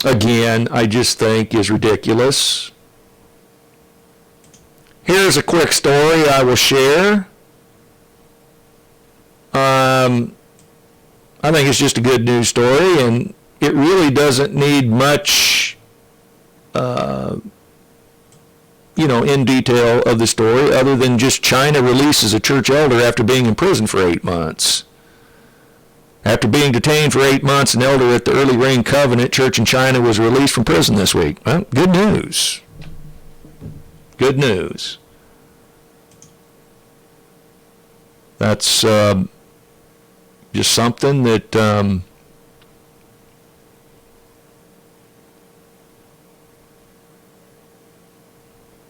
again, I just think is ridiculous. Here's a quick story I will share. I think it's just a good news story, and it really doesn't need much, in detail of the story, other than just China releases a church elder after being in prison for 8 months. After being detained for 8 months, an elder at the Early Rain Covenant Church in China was released from prison this week. Well, good news. Good news. That's just something that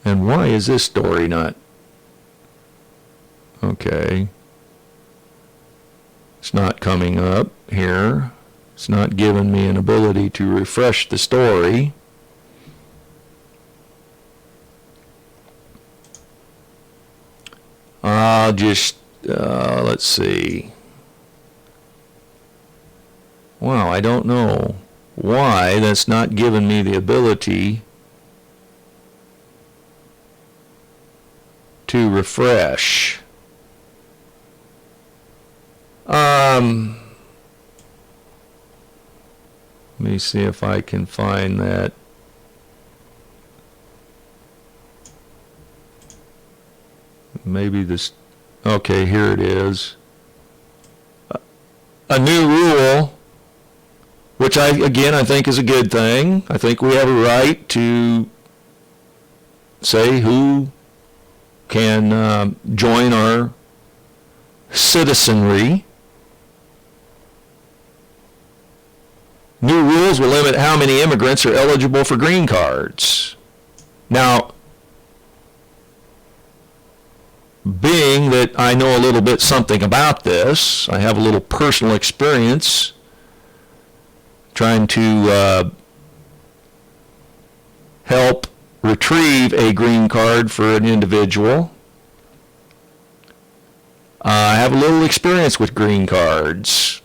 and why is this story not okay? It's not coming up here. It's not giving me an ability to refresh the story. I'll just, let's see. Wow, I don't know why that's not giving me the ability to refresh. Let me see if I can find that. Maybe this, okay, here it is. A new rule, which I think is a good thing. I think we have a right to say who can join our citizenry. New rules will limit how many immigrants are eligible for green cards. Now, being that I know a little bit something about this, I have a little personal experience trying to help retrieve a green card for an individual. I have a little experience with green cards,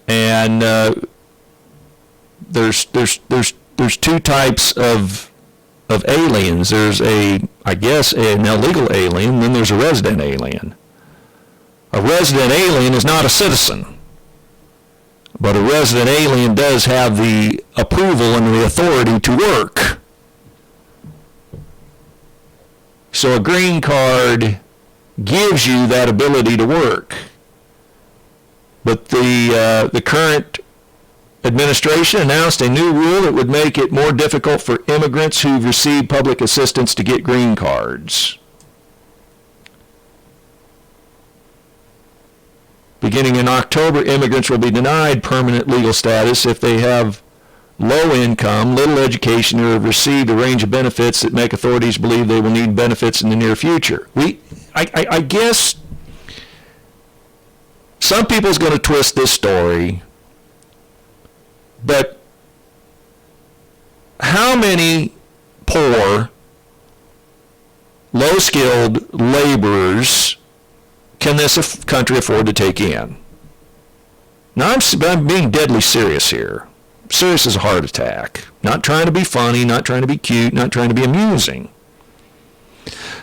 and there's two types of aliens. There's an illegal alien, then there's a resident alien. A resident alien is not a citizen, but a resident alien does have the approval and the authority to work. So a green card gives you that ability to work. But the current administration announced a new rule that would make it more difficult for immigrants who've received public assistance to get green cards. Beginning in October, immigrants will be denied permanent legal status if they have low income, little education, or have received a range of benefits that make authorities believe they will need benefits in the near future. I guess some people's going to twist this story, but how many poor, low-skilled laborers can this country afford to take in? Now, I'm being deadly serious here. Serious as a heart attack. Not trying to be funny, not trying to be cute, not trying to be amusing.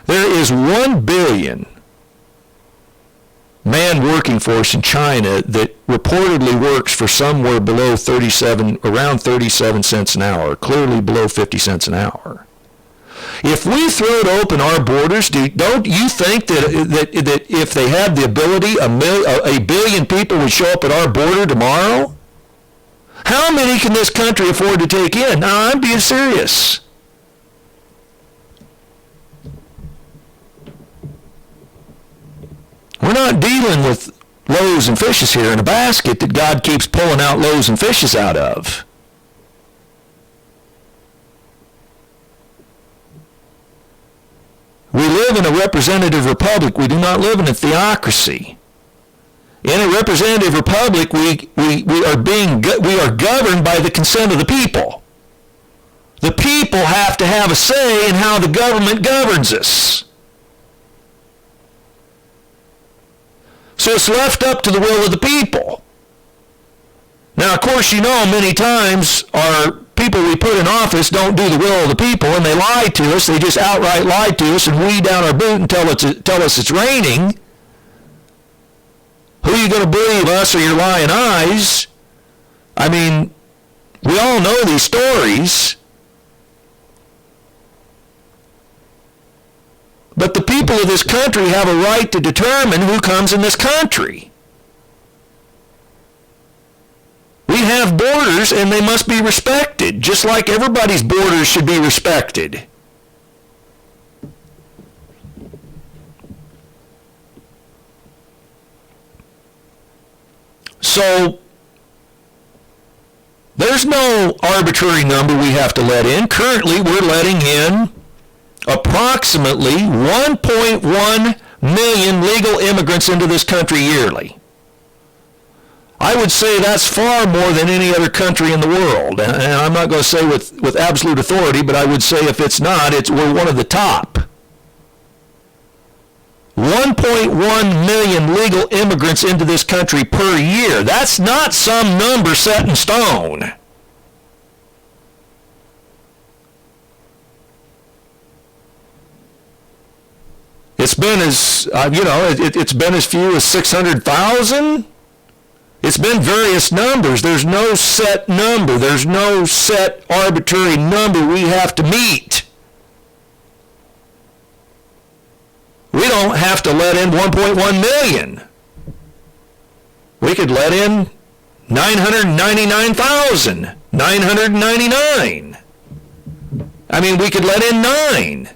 There is 1 billion man working force in China that reportedly works for somewhere below around 37 cents an hour, clearly below 50 cents an hour. If we throwed open our borders, don't you think that if they had the ability, a billion people would show up at our border tomorrow? How many can this country afford to take in? Now, I'm being serious. We're not dealing with loaves and fishes here in a basket that God keeps pulling out loaves and fishes out of. We live in a representative republic. We do not live in a theocracy. In a representative republic, we are governed by the consent of the people. The people have to have a say in how the government governs us. So it's left up to the will of the people. Now, of course, you know many times our people we put in office don't do the will of the people, and they lie to us. They just outright lie to us and weed down our boot and tell us it's raining. Who are you going to believe, us or your lying eyes? I mean, we all know these stories. But the people of this country have a right to determine who comes in this country. We have borders, and they must be respected, just like everybody's borders should be respected. So, there's no arbitrary number we have to let in. Currently, we're letting in approximately 1.1 million legal immigrants into this country yearly. I would say that's far more than any other country in the world. And I'm not going to say with absolute authority, but I would say if it's not, we're one of the top. 1.1 million legal immigrants into this country per year. That's not some number set in stone. It's been it's been as few as 600,000. It's been various numbers. There's no set number. There's no set arbitrary number we have to meet. We don't have to let in 1.1 million. We could let in 999,999. I mean, we could let in 9.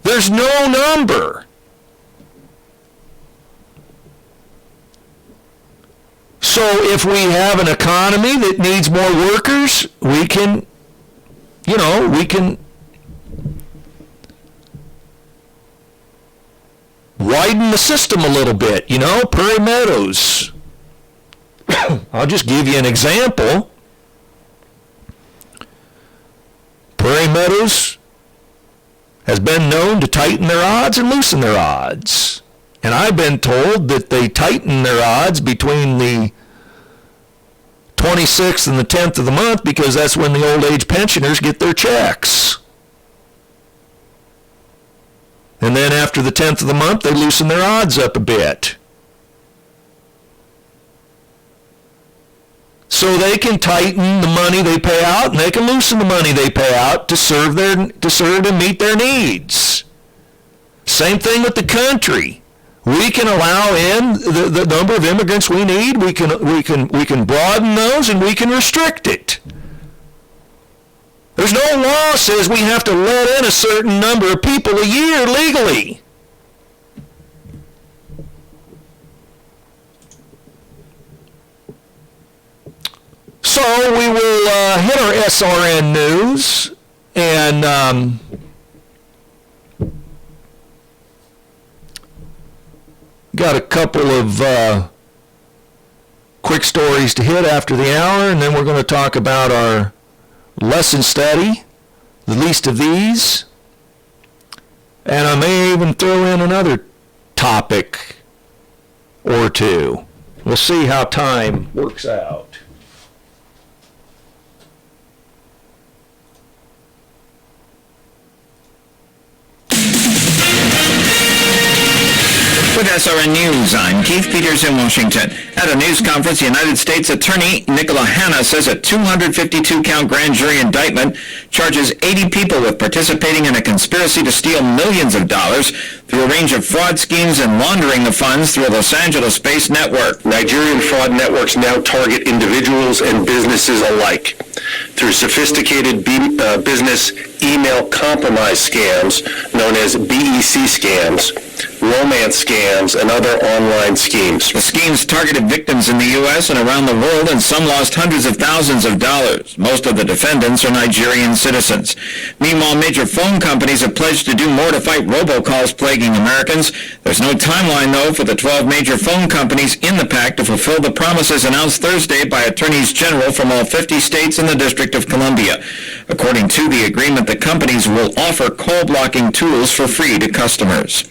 There's no number. So if we have an economy that needs more workers, we can widen the system a little bit. Prairie Meadows. I'll just give you an example. Prairie Meadows has been known to tighten their odds and loosen their odds. And I've been told that they tighten their odds between the 26th and the 10th of the month because that's when the old age pensioners get their checks. And then after the 10th of the month, they loosen their odds up a bit. So they can tighten the money they pay out, and they can loosen the money they pay out to serve and meet their needs. Same thing with the country. We can allow in the number of immigrants we need. We can broaden those, and we can restrict it. There's no law says we have to let in a certain number of people a year legally. So we will hit our SRN news, and got a couple of quick stories to hit after the hour, and then we're going to talk about our lesson study the least of these. And I may even throw in another topic or two. We'll see how time works out. With SRN News, I'm Keith Peters in Washington. At a news conference, United States Attorney Nicola Hanna says a 252-count grand jury indictment charges 80 people with participating in a conspiracy to steal millions of dollars through a range of fraud schemes and laundering of funds through a Los Angeles-based network. Nigerian fraud networks now target individuals and businesses alike through sophisticated business email compromise scams known as BEC scams, romance scams, and other online schemes. The schemes targeted victims in the U.S. and around the world, and some lost hundreds of thousands of dollars. Most of the defendants are Nigerian citizens. Meanwhile, major phone companies have pledged to do more to fight robocalls plaguing Americans. There's no timeline, though, for the 12 major phone companies in the pact to fulfill the promises announced Thursday by attorneys general from all 50 states and the District of Columbia. According to the agreement, the companies will offer call blocking tools for free to customers.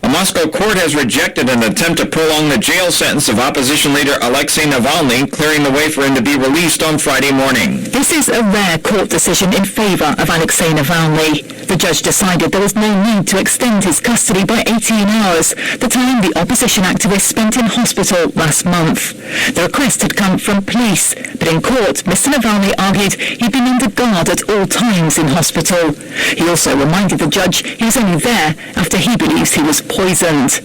A Moscow court has rejected an attempt to prolong the jail sentence of opposition leader Alexei Navalny, clearing the way for him to be released on Friday morning. This is a rare court decision in favor of Alexei Navalny. The judge decided there was no need to extend his custody by 18 hours, the time the opposition activist spent in hospital last month. The request had come from police, but in court, Mr. Navalny argued he'd been under guard at all times in hospital. He also reminded the judge he was only there after he believes he was poisoned.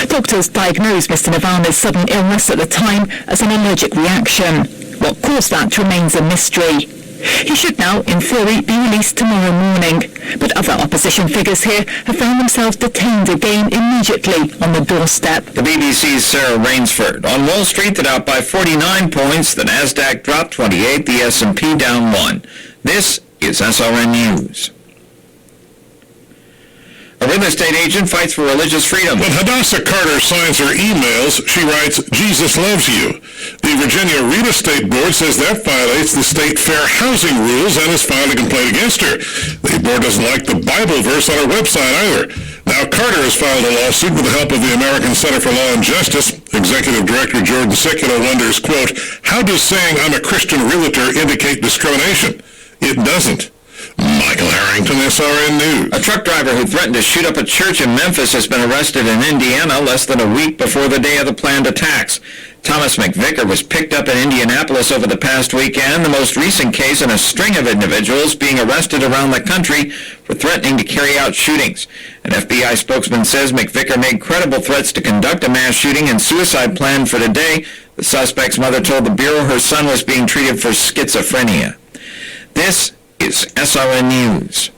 Doctors diagnosed Mr. Navalny's sudden illness at the time as an allergic reaction. What caused that remains a mystery. He should now, in theory, be released tomorrow morning. But other opposition figures here have found themselves detained again immediately on the doorstep. The BBC's Sarah Rainsford. On Wall Street, that out by 49 points. The Nasdaq dropped 28, the S&P down 1. This is SRN News. A real estate agent fights for religious freedom. When Hadassah Carter signs her emails, she writes, "Jesus loves you." The Virginia Real Estate Board says that violates the state fair housing rules and has filed a complaint against her. The board doesn't like the Bible verse on her website either. Now Carter has filed a lawsuit with the help of the American Center for Law and Justice. Executive Director Jordan Sikula wonders, quote, "How does saying I'm a Christian realtor indicate discrimination?" It doesn't. Michael Harrington, SRN News. A truck driver who threatened to shoot up a church in Memphis has been arrested in Indiana less than a week before the day of the planned attacks. Thomas McVicker was picked up in Indianapolis over the past weekend, the most recent case in a string of individuals being arrested around the country for threatening to carry out shootings. An FBI spokesman says McVicker made credible threats to conduct a mass shooting and suicide plan for today. The suspect's mother told the Bureau her son was being treated for schizophrenia. This is SRN News.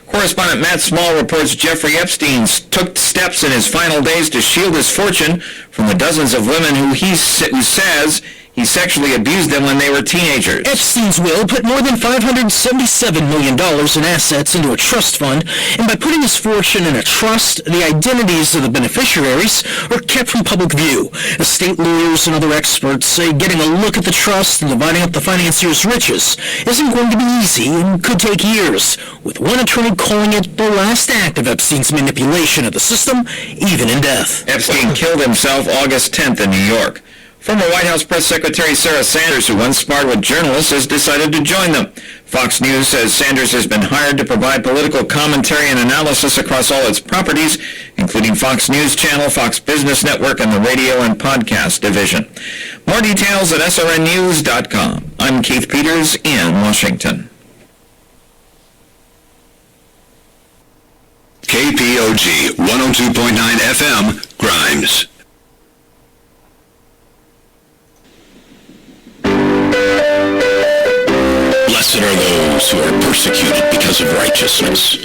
Correspondent Matt Small reports Jeffrey Epstein took steps in his final days to shield his fortune from the dozens of women who says he sexually abused them when they were teenagers. Epstein's will put more than $577 million in assets into a trust fund, and by putting his fortune in a trust, the identities of the beneficiaries are kept from public view. Estate lawyers and other experts say getting a look at the trust and dividing up the financier's riches isn't going to be easy and could take years, with one attorney calling it the last act of Epstein's manipulation of the system, even in death. Epstein killed himself August 10th in New York. Former White House Press Secretary Sarah Sanders, who once sparred with journalists, has decided to join them. Fox News says Sanders has been hired to provide political commentary and analysis across all its properties, including Fox News Channel, Fox Business Network, and the radio and podcast division. More details at srnnews.com. I'm Keith Peters in Washington. KPOG 102.9 FM, Grimes. Blessed are those who are persecuted because of righteousness,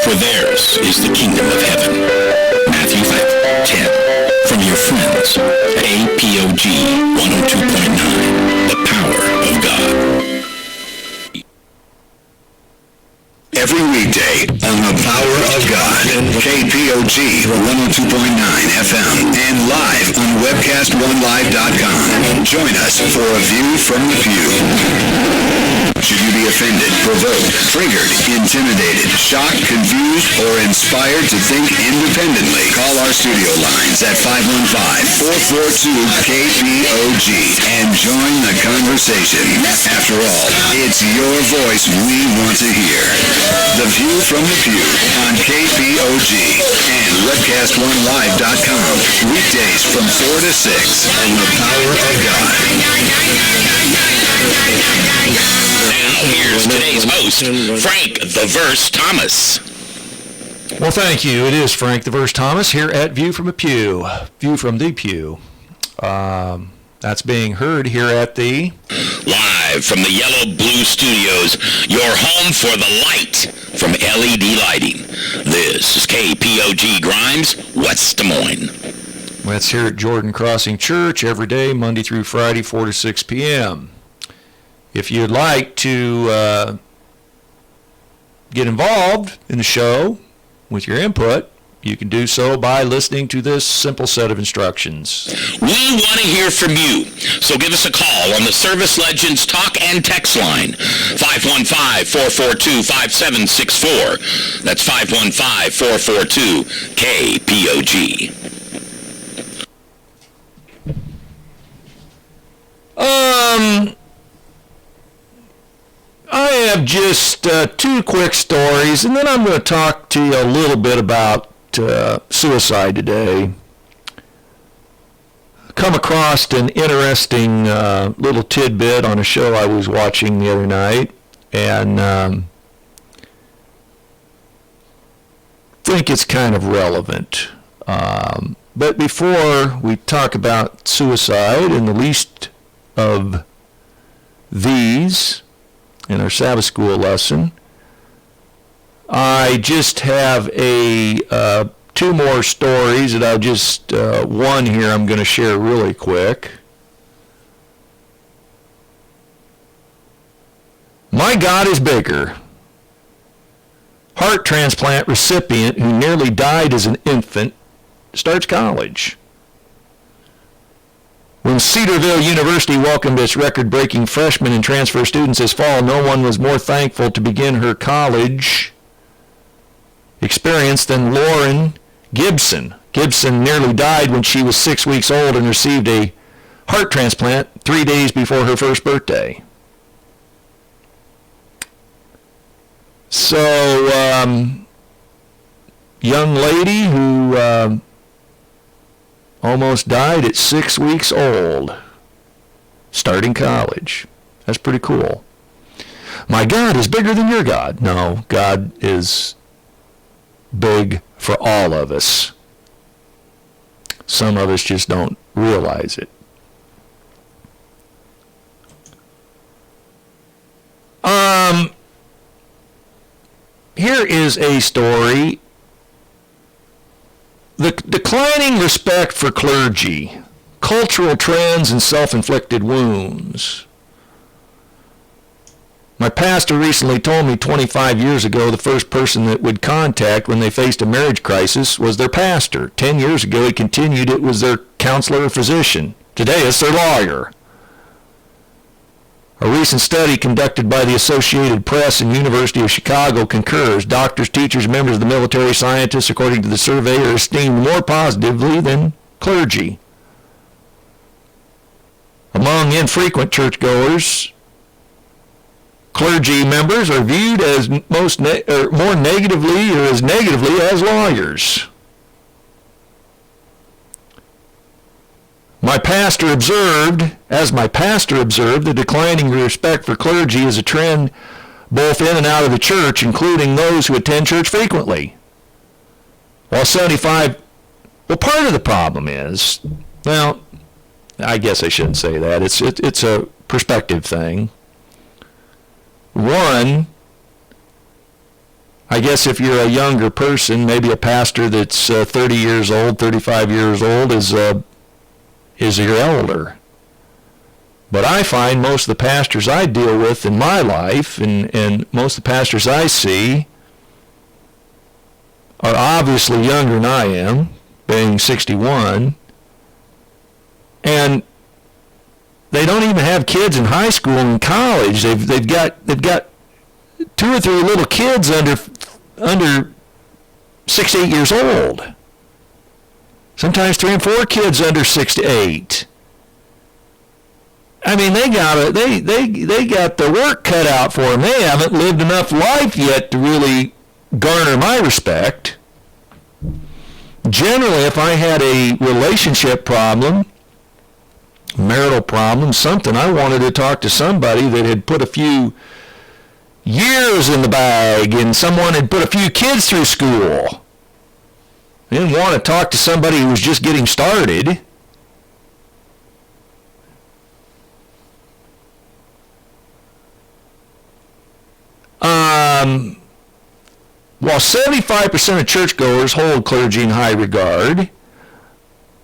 for theirs is the kingdom of heaven. Matthew 5:10. From your friends at APOG 102.9, the power of God. Every weekday on the Power of God, KPOG 102.9 FM, and live on webcast1live.com. Join us for a view from the pew. Should you be offended, provoked, triggered, intimidated, shocked, confused, or inspired to think independently, call our studio lines at 515-442-KPOG and join the conversation. After all, it's your voice we want to hear. The View from the Pew on KPOG and webcast1live.com. Weekdays from 4 to 6 on the Power of God. Now, here's today's host, Frank the Verse Thomas. Well, thank you. It is Frank the Verse Thomas here at View from a Pew. View from the Pew. That's being heard here at the... Live from the Yellow Blue Studios, your home for the light from LED Lighting. This is KPOG Grimes, West Des Moines. That's here at Jordan Crossing Church every day, Monday through Friday, 4 to 6 p.m. If you'd like to get involved in the show with your input, you can do so by listening to this simple set of instructions. We want to hear from you, so give us a call on the Service Legends Talk and Text line, 515-442-5764. That's 515-442-KPOG. I have just two quick stories, and then I'm going to talk to you a little bit about suicide today. Come across an interesting little tidbit on a show I was watching the other night, and think it's kind of relevant. But before we talk about suicide and the least of these in our Sabbath school lesson, I just have two more stories that I'll just, one here I'm going to share really quick. My God is bigger. Heart transplant recipient who nearly died as an infant starts college. When Cedarville University welcomed its record-breaking freshmen and transfer students this fall, no one was more thankful to begin her college experience than Lauren Gibson. Gibson nearly died when she was 6 weeks old and received a heart transplant 3 days before her first birthday. So, young lady who almost died at 6 weeks old, starting college. That's pretty cool. My God is bigger than your God. No, God is big for all of us. Some of us just don't realize it. Here is a story. The declining respect for clergy, cultural trends, and self-inflicted wounds. My pastor recently told me 25 years ago the first person that would contact when they faced a marriage crisis was their pastor. 10 years ago, he continued, it was their counselor or physician. Today, it's their lawyer. A recent study conducted by the Associated Press and University of Chicago concurs. Doctors, teachers, members of the military, scientists, according to the survey, are esteemed more positively than clergy. Among infrequent churchgoers, clergy members are viewed as more negatively or as negatively as lawyers. As my pastor observed, the declining respect for clergy is a trend both in and out of the church, including those who attend church frequently. While part of the problem is, well, I guess I shouldn't say that. It's a perspective thing. One, I guess if you're a younger person, maybe a pastor that's 30 years old, 35 years old is your elder. But I find most of the pastors I deal with in my life and most of the pastors I see are obviously younger than I am, being 61, and they don't even have kids in high school and college. They've got 2 or 3 little kids under 6 to 8 years old. Sometimes 3 and 4 kids under 6 to 8. I mean, they got the work cut out for them. They haven't lived enough life yet to really garner my respect. Generally, if I had a relationship problem, marital problem, something, I wanted to talk to somebody that had put a few years in the bag and someone had put a few kids through school. I didn't want to talk to somebody who was just getting started. While 75% of churchgoers hold clergy in high regard,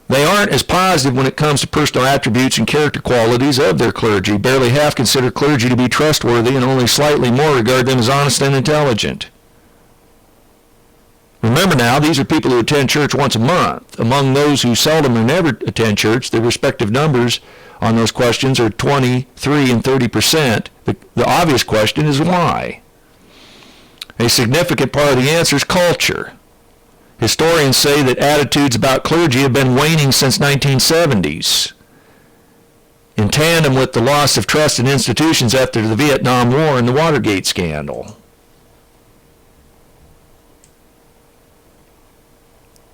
they aren't as positive when it comes to personal attributes and character qualities of their clergy. Barely half consider clergy to be trustworthy, and only slightly more regard them as honest and intelligent. Remember now, these are people who attend church once a month. Among those who seldom or never attend church, the respective numbers on those questions are 23 and 30%. The obvious question is why? A significant part of the answer is culture. Historians say that attitudes about clergy have been waning since 1970s, in tandem with the loss of trust in institutions after the Vietnam War and the Watergate scandal.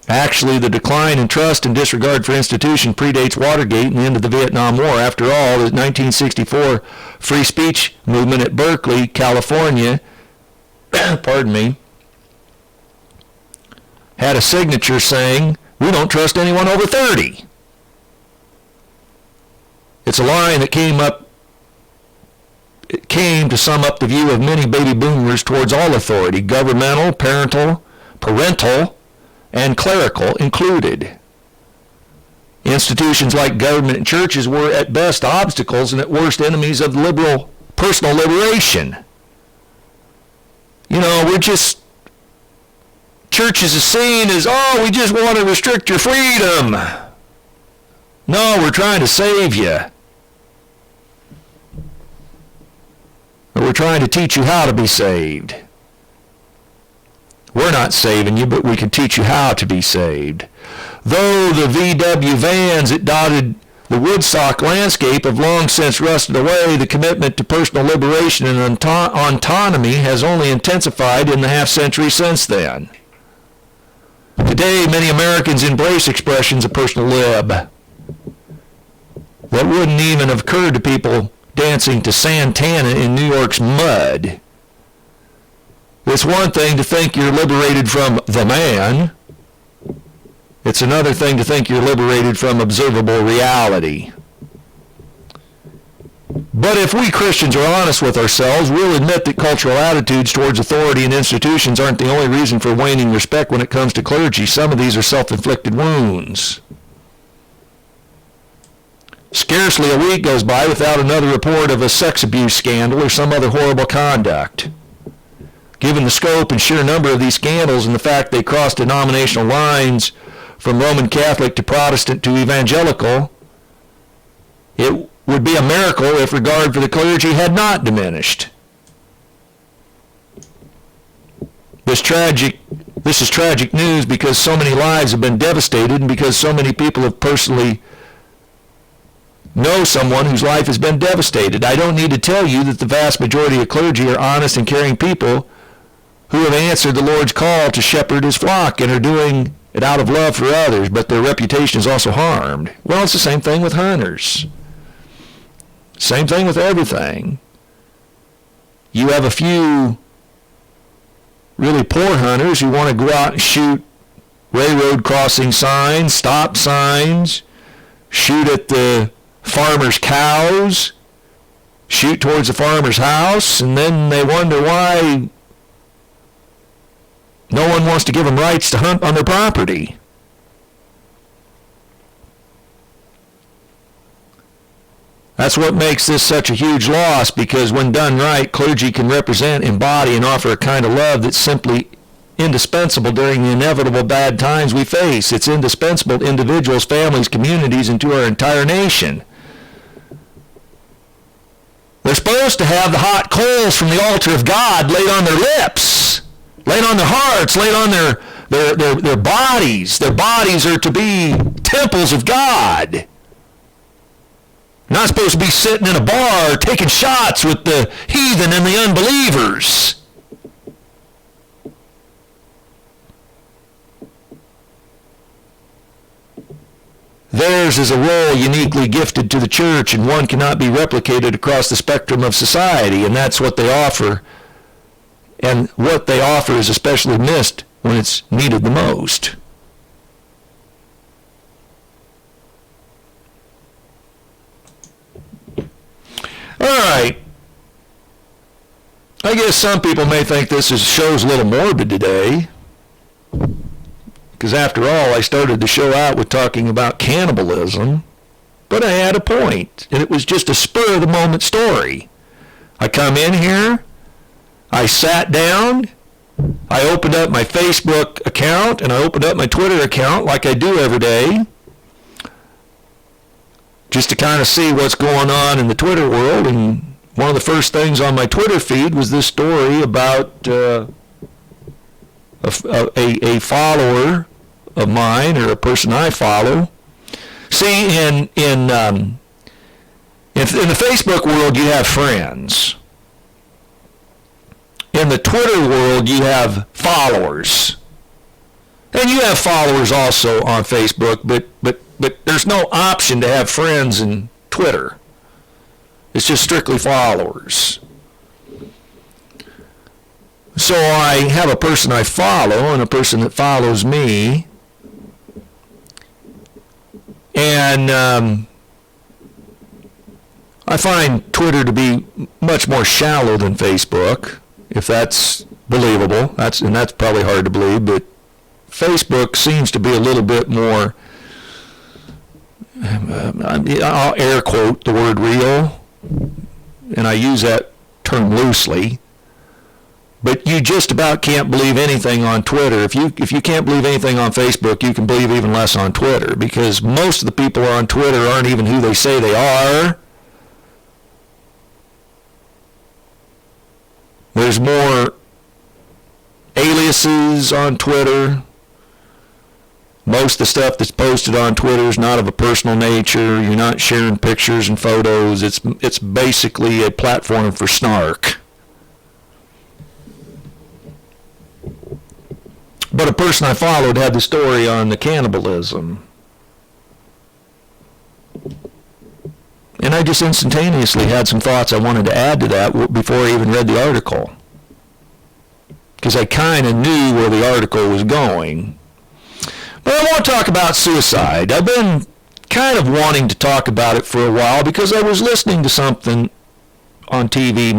Actually, the decline in trust and disregard for institutions predates Watergate and the end of the Vietnam War. After all, the 1964 free speech movement at Berkeley, California, had a signature saying, "We don't trust anyone over 30. It's a line that came to sum up the view of many baby boomers towards all authority, governmental, parental, and clerical included. Institutions like government and churches were at best obstacles and at worst enemies of liberal personal liberation. You know, churches are seen as, we just want to restrict your freedom. No, we're trying to save you. Or we're trying to teach you how to be saved. We're not saving you, but we can teach you how to be saved. Though the VW vans that dotted the Woodstock landscape have long since rusted away, the commitment to personal liberation and autonomy has only intensified in the half-century since then. Today, many Americans embrace expressions of personal lib that wouldn't even have occurred to people dancing to Santana in New York's mud. It's one thing to think you're liberated from the man. It's another thing to think you're liberated from observable reality. But if we Christians are honest with ourselves, we'll admit that cultural attitudes towards authority and institutions aren't the only reason for waning respect when it comes to clergy. Some of these are self-inflicted wounds. Scarcely a week goes by without another report of a sex abuse scandal or some other horrible conduct. Given the scope and sheer number of these scandals and the fact they cross denominational lines from Roman Catholic to Protestant to evangelical, it would be a miracle if regard for the clergy had not diminished. This is tragic news because so many lives have been devastated and because so many people have personally know someone whose life has been devastated. I don't need to tell you that the vast majority of clergy are honest and caring people who have answered the Lord's call to shepherd his flock and are doing it out of love for others, but their reputation is also harmed. Well, it's the same thing with hunters. Same thing with everything. You have a few really poor hunters who want to go out and shoot railroad crossing signs, stop signs, shoot at the farmer's cows, shoot towards the farmer's house, and then they wonder why no one wants to give them rights to hunt on their property. That's what makes this such a huge loss, because when done right, clergy can represent, embody, and offer a kind of love that's simply indispensable during the inevitable bad times we face. It's indispensable to individuals, families, communities, and to our entire nation. They're supposed to have the hot coals from the altar of God laid on their lips, laid on their hearts, laid on their bodies. Their bodies are to be temples of God. Not supposed to be sitting in a bar taking shots with the heathen and the unbelievers. Theirs is a role uniquely gifted to the church, and one cannot be replicated across the spectrum of society, and that's what they offer. And what they offer is especially missed when it's needed the most. All right. I guess some people may think this show's a little morbid today, because after all, I started the show out with talking about cannibalism, but I had a point, and it was just a spur-of-the-moment story. I come in here, I sat down, I opened up my Facebook account, and I opened up my Twitter account like I do every day, just to kind of see what's going on in the Twitter world, and one of the first things on my Twitter feed was this story about a follower of mine, or a person I follow. See, in the Facebook world, you have friends. In the Twitter world, you have followers. And you have followers also on Facebook, but there's no option to have friends in Twitter. It's just strictly followers. So I have a person I follow and a person that follows me. And I find Twitter to be much more shallow than Facebook, if that's believable. That's probably hard to believe, but Facebook seems to be a little bit more, I'll air quote the word real, and I use that term loosely. But you just about can't believe anything on Twitter. If you can't believe anything on Facebook, you can believe even less on Twitter, because most of the people on Twitter aren't even who they say they are. There's more aliases on Twitter. Most of the stuff that's posted on Twitter is not of a personal nature. You're not sharing pictures and photos. It's basically a platform for snark. But a person I followed had the story on the cannibalism. And I just instantaneously had some thoughts I wanted to add to that before I even read the article, because I kind of knew where the article was going. But I want to talk about suicide. I've been kind of wanting to talk about it for a while because I was listening to something on TV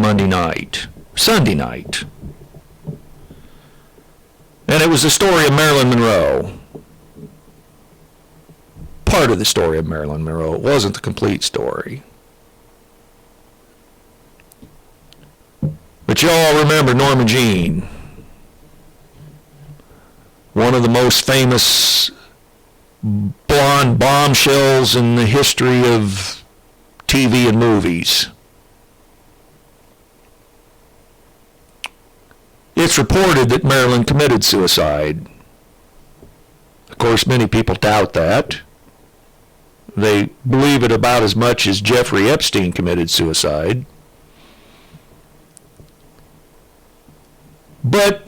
Sunday night. And it was the story of Marilyn Monroe. Part of the story of Marilyn Monroe. It wasn't the complete story. But you all remember Norma Jean. One of the most famous blonde bombshells in the history of TV and movies. It's reported that Marilyn committed suicide. Of course, many people doubt that. They believe it about as much as Jeffrey Epstein committed suicide. But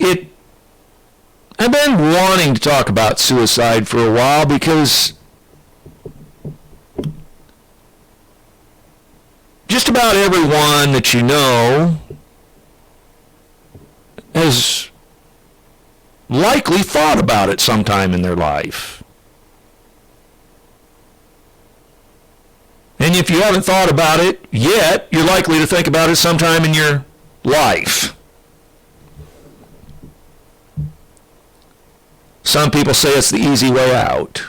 I've been wanting to talk about suicide for a while because just about everyone that you know has likely thought about it sometime in their life. And if you haven't thought about it yet, you're likely to think about it sometime in your life. Some people say it's the easy way out.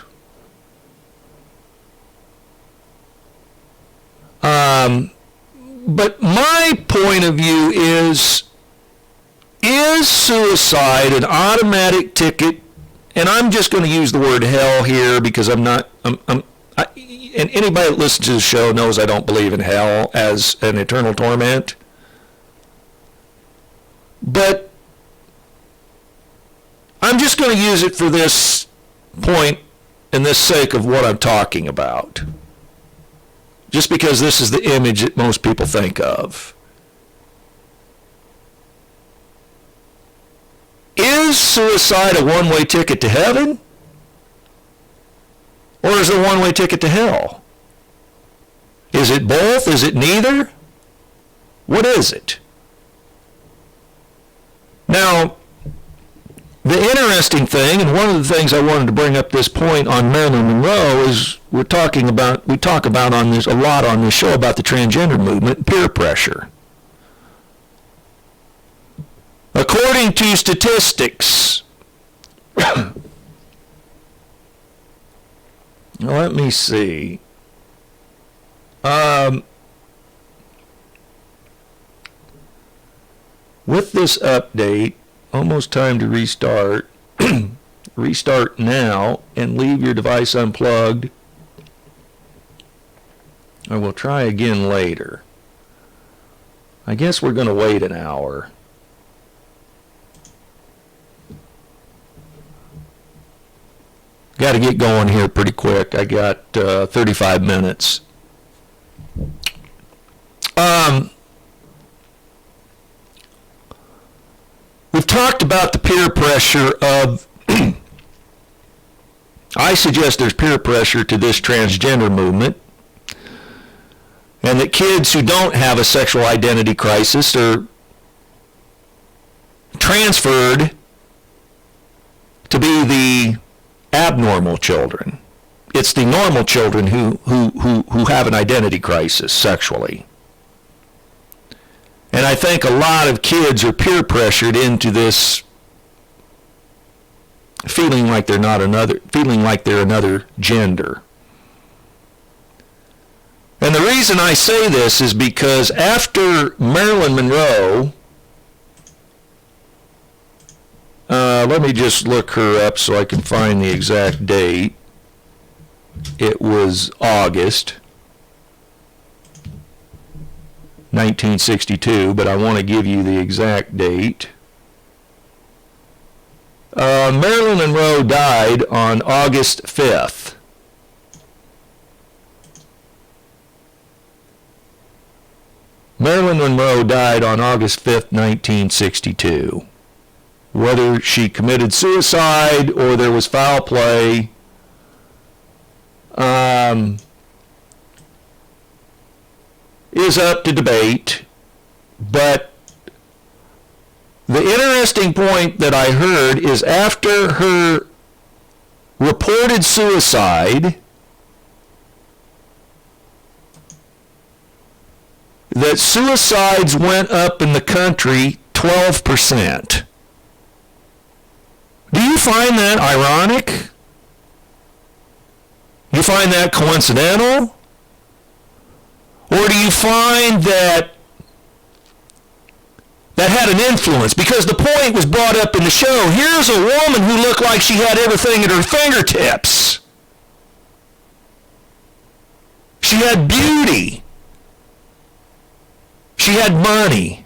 But my point of view is suicide an automatic ticket? And I'm just going to use the word hell here because I'm and anybody that listens to the show knows I don't believe in hell as an eternal torment. But I'm just going to use it for this point and this sake of what I'm talking about. Just because this is the image that most people think of. Is suicide a one-way ticket to heaven? Or is it a one-way ticket to hell? Is it both? Is it neither? What is it? Now, the interesting thing, and one of the things I wanted to bring up this point on Marilyn Monroe, is we talk about on this a lot on this show about the transgender movement and peer pressure. According to statistics, let me see. With this update, almost time to restart. Restart now and leave your device unplugged. I will try again later. I guess we're going to wait an hour. Got to get going here pretty quick. I got 35 minutes. We've talked about the peer pressure of, I suggest there's peer pressure to this transgender movement, and that kids who don't have a sexual identity crisis are transferred to be the abnormal children. It's the normal children who have an identity crisis sexually. And I think a lot of kids are peer pressured into this feeling like they're another gender. And the reason I say this is because after Marilyn Monroe, let me just look her up so I can find the exact date. It was August 1962, but I want to give you the exact date. Marilyn Monroe died on August 5th. Marilyn Monroe died on August 5th, 1962. Whether she committed suicide or there was foul play, is up to debate, but the interesting point that I heard is after her reported suicide, that suicides went up in the country 12%. Do you find that ironic? You find that coincidental? Or do you find that had an influence? Because the point was brought up in the show. Here's a woman who looked like she had everything at her fingertips. She had beauty. She had money.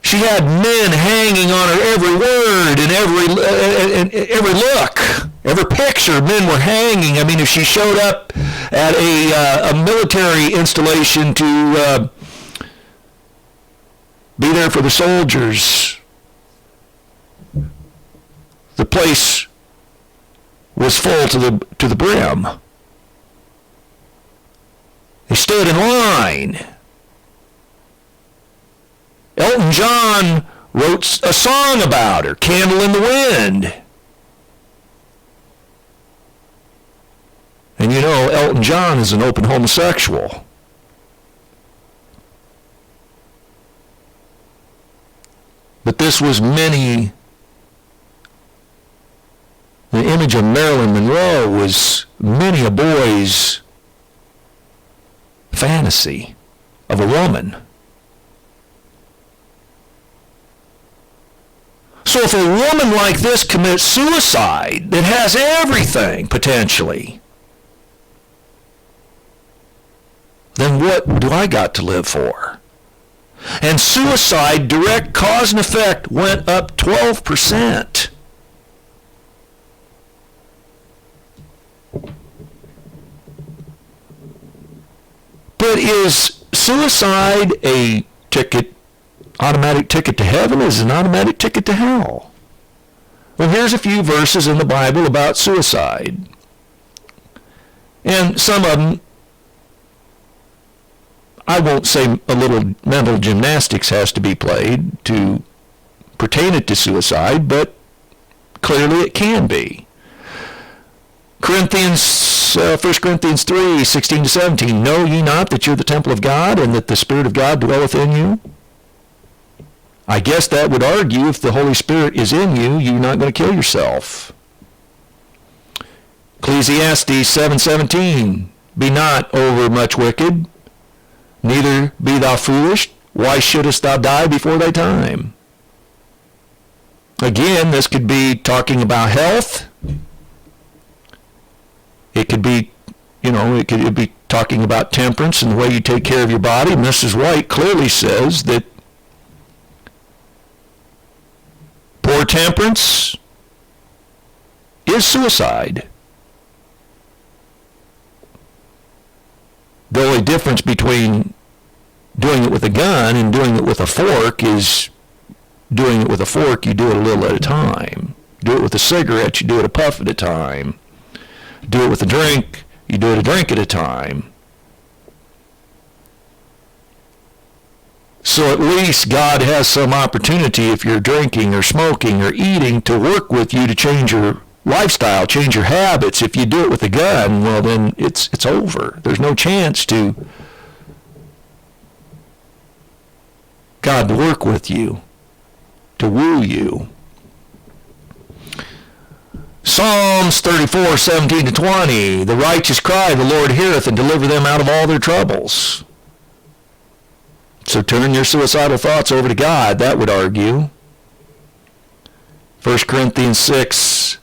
She had men hanging on her every word and every look, every picture. Men were hanging. I mean, if she showed up at a military installation to be there for the soldiers, the place was full to the brim. They stood in line. Elton John wrote a song about her, Candle in the Wind. And you know, Elton John is an open homosexual. But this was the image of Marilyn Monroe was many a boy's fantasy of a woman. So So if a woman like this commits suicide that has everything, potentially, then what do I got to live for? And suicide, direct cause and effect, went up 12%. But is suicide a automatic ticket to heaven? Is it an automatic ticket to hell? Well, here's a few verses in the Bible about suicide. And some of them, I won't say a little mental gymnastics has to be played to pertain it to suicide, but clearly it can be. 1 Corinthians 3, 16 to 17, know ye not that you're the temple of God, and that the Spirit of God dwelleth in you? I guess that would argue if the Holy Spirit is in you, you're not going to kill yourself. Ecclesiastes 7:17, be not over much wicked, neither be thou foolish. Why shouldest thou die before thy time? Again, this could be talking about health. It could be, it could be talking about temperance and the way you take care of your body. Mrs. White clearly says that poor temperance is suicide. The only difference between doing it with a gun and doing it with a fork is doing it with a fork, you do it a little at a time. Do it with a cigarette, you do it a puff at a time. Do it with a drink, you do it a drink at a time. So at least God has some opportunity, if you're drinking or smoking or eating, to work with you to change your lifestyle, change your habits. If you do it with a gun, well then it's over. There's no chance to God to work with you, to woo you. Psalms 34, 17 to 20, the righteous cry, the Lord heareth, and deliver them out of all their troubles. So turn your suicidal thoughts over to God, that would argue. 1 Corinthians 6,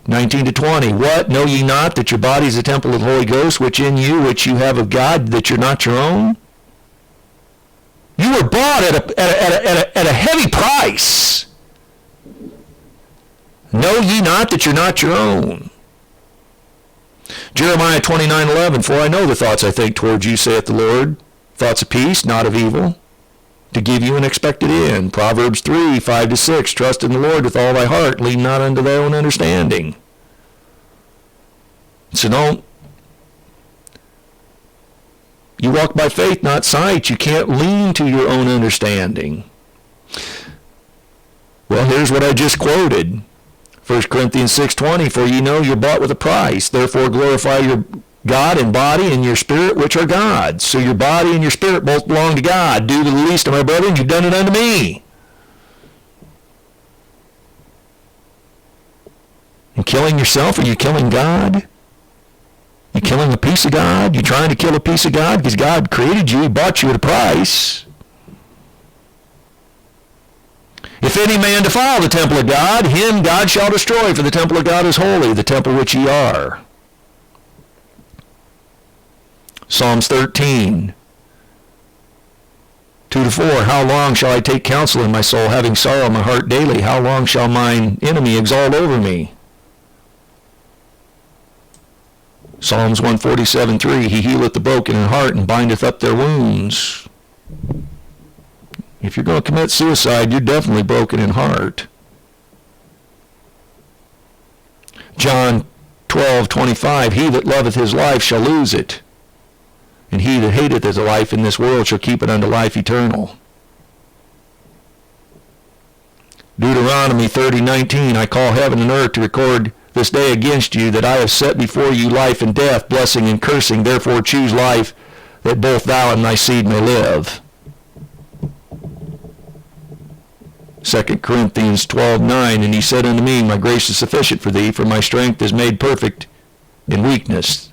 19 to 20, what, know ye not that your body is a temple of the Holy Ghost, which in you, which you have of God, that you're not your own? You were bought at a heavy price. Know ye not that you're not your own? Jeremiah 29:11, for I know the thoughts I think towards you, saith the Lord, thoughts of peace, not of evil, to give you an expected end. Proverbs 3, 5 to 6, trust in the Lord with all thy heart, lean not unto thy own understanding. So you walk by faith, not sight. You can't lean to your own understanding. Well, here's what I just quoted. 1 Corinthians 6:20, for ye know you're bought with a price. Therefore glorify your God in body and your spirit, which are God's. So your body and your spirit both belong to God. Do to the least of my brethren, you've done it unto me. And killing yourself, are you killing God? You killing a piece of God? You trying to kill a piece of God? Because God created you, He bought you at a price. If any man defile the temple of God, him God shall destroy, for the temple of God is holy, the temple which ye are. Psalms 13, 2 to 4, how long shall I take counsel in my soul, having sorrow in my heart daily? How long shall mine enemy exalt over me? Psalms 147:3, he healeth the broken in heart and bindeth up their wounds. If you're going to commit suicide, you're definitely broken in heart. John 12:25, he that loveth his life shall lose it, and he that hateth his life in this world shall keep it unto life eternal. Deuteronomy 30:19, I call heaven and earth to record this day against you, that I have set before you life and death, blessing and cursing. Therefore choose life, that both thou and thy seed may live. 2 Corinthians 12:9, and he said unto me, my grace is sufficient for thee, for my strength is made perfect in weakness.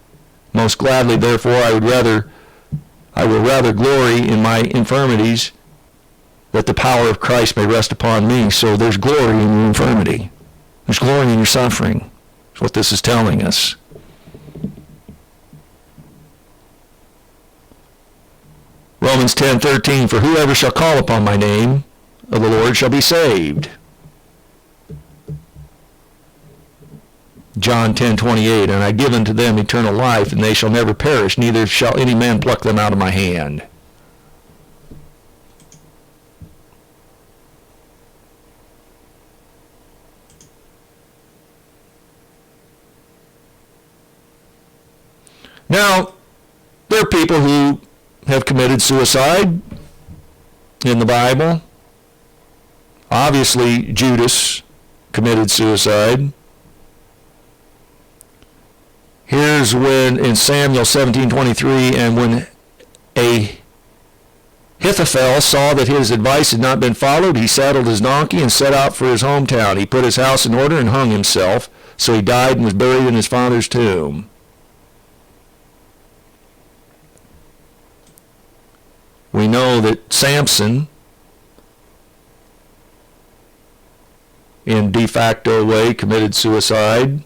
Most gladly, therefore, I will rather glory in my infirmities, that the power of Christ may rest upon me. So there's glory in your infirmity. There's glory in your suffering. That's what this is telling us. Romans 10:13, for whoever shall call upon my name of the Lord shall be saved. John 10:28, and I give unto them eternal life, and they shall never perish, neither shall any man pluck them out of my hand. Now, there are people who have committed suicide in the Bible. Obviously, Judas committed suicide. Here's when in Samuel 17:23, and when Ahithophel saw that his advice had not been followed, he saddled his donkey and set out for his hometown. He put his house in order and hung himself. So he died and was buried in his father's tomb. We know that Samson, in de facto way, committed suicide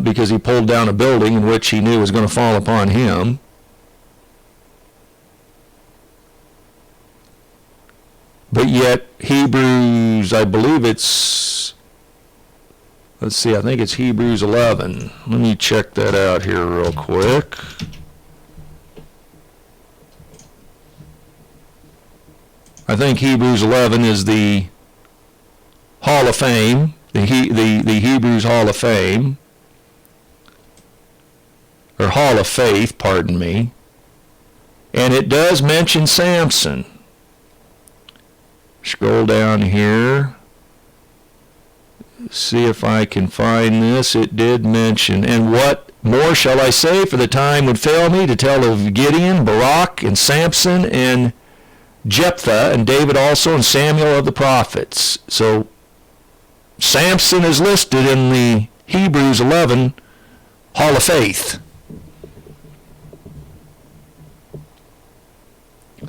because he pulled down a building in which he knew was going to fall upon him. But yet Hebrews, I believe it's, let's see, I think it's Hebrews 11. Let me check that out here real quick. I think Hebrews 11 is the Hall of Fame, the Hebrews Hall of Fame, or Hall of Faith, pardon me. And it does mention Samson. Scroll down here. See if I can find this. It did mention, and what more shall I say, for the time would fail me to tell of Gideon, Barak, and Samson, and Jephthah, and David also, and Samuel of the prophets. So Samson is listed in the Hebrews 11 Hall of Faith.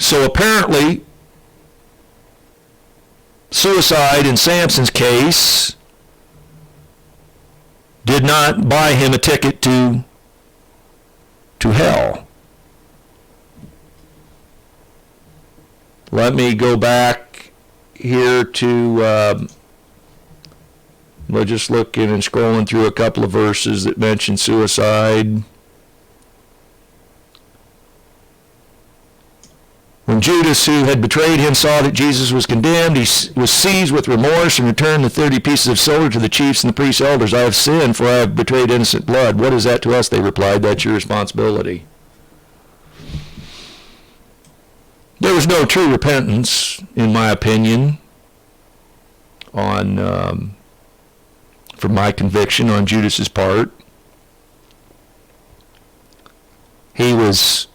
So apparently, suicide in Samson's case did not buy him a ticket to hell. Let me go back here to, we're just looking and scrolling through a couple of verses that mention suicide. When Judas, who had betrayed him, saw that Jesus was condemned, he was seized with remorse and returned the 30 pieces of silver to the chiefs and the priest's elders. I have sinned, for I have betrayed innocent blood. What is that to us? They replied, that's your responsibility. There was no true repentance, in my opinion, from my conviction on Judas's part. He was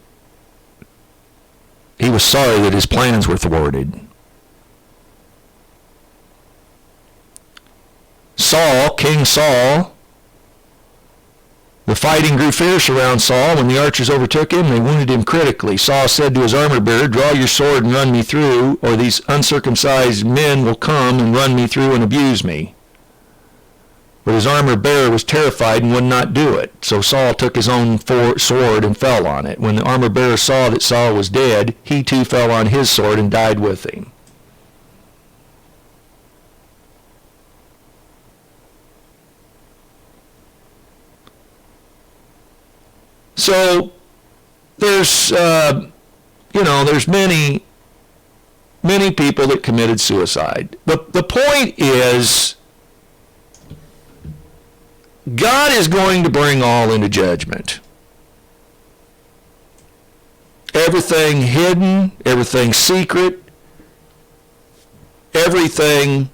sorry that his plans were thwarted. Saul, King Saul, the fighting grew fierce around Saul. When the archers overtook him, they wounded him critically. Saul said to his armor-bearer, draw your sword and run me through, or these uncircumcised men will come and run me through and abuse me. But his armor-bearer was terrified and would not do it. So Saul took his own sword and fell on it. When the armor-bearer saw that Saul was dead, he too fell on his sword and died with him. So there's, there's many people that committed suicide. The point is, God is going to bring all into judgment. Everything hidden, everything secret, everything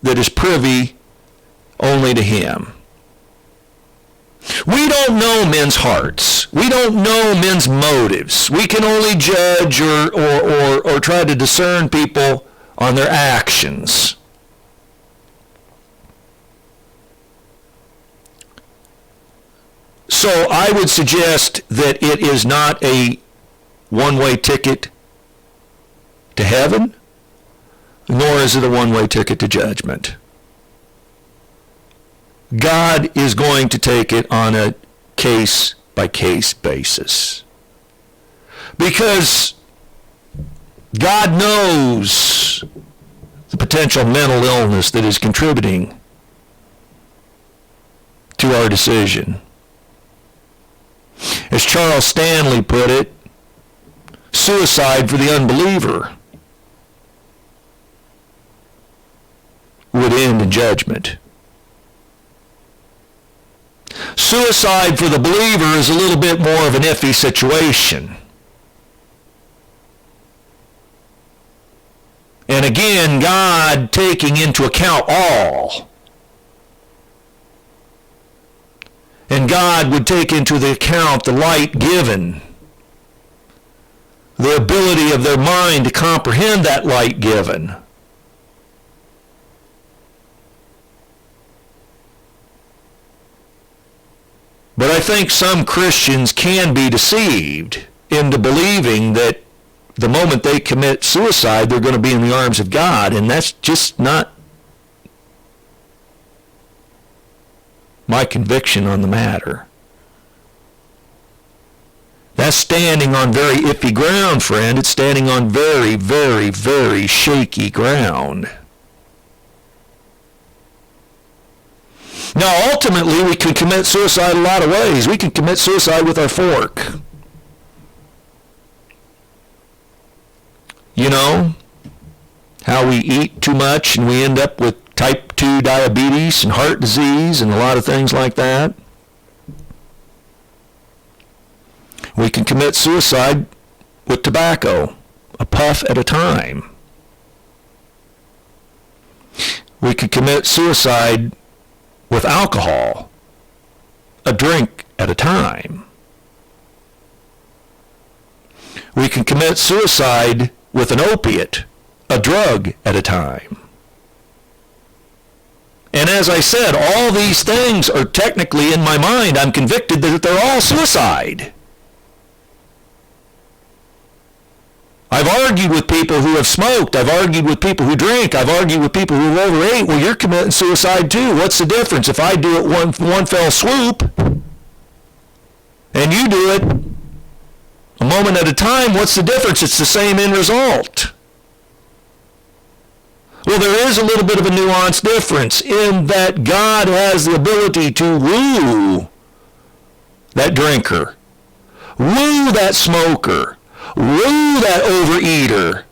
that is privy only to Him. We don't know men's hearts. We don't know men's motives. We can only judge or try to discern people on their actions. So I would suggest that it is not a one-way ticket to heaven, nor is it a one-way ticket to judgment. God is going to take it on a case-by-case basis. Because God knows the potential mental illness that is contributing to our decision. As Charles Stanley put it, suicide for the unbeliever would end in judgment. Suicide for the believer is a little bit more of an iffy situation. And again, God taking into account all. And God would take into the account the light given, the ability of their mind to comprehend that light given. But I think some Christians can be deceived into believing that the moment they commit suicide, they're going to be in the arms of God, and that's just not my conviction on the matter. That's standing on very iffy ground, friend. It's standing on very, very, very shaky ground. Now, ultimately, we can commit suicide a lot of ways. We can commit suicide with our fork. You know, how we eat too much and we end up with type 2 diabetes and heart disease and a lot of things like that. We can commit suicide with tobacco, a puff at a time. We can commit suicide with alcohol, a drink at a time. We can commit suicide with an opiate, a drug at a time. And as I said, all these things are technically in my mind. I'm convicted that they're all suicide. I've argued with people who have smoked. I've argued with people who drink. I've argued with people who overate. Well, you're committing suicide too. What's the difference? If I do it one fell swoop, and you do it a moment at a time, what's the difference? It's the same end result. Well, there is a little bit of a nuanced difference in that God has the ability to woo that drinker, woo that smoker, woo that overeater,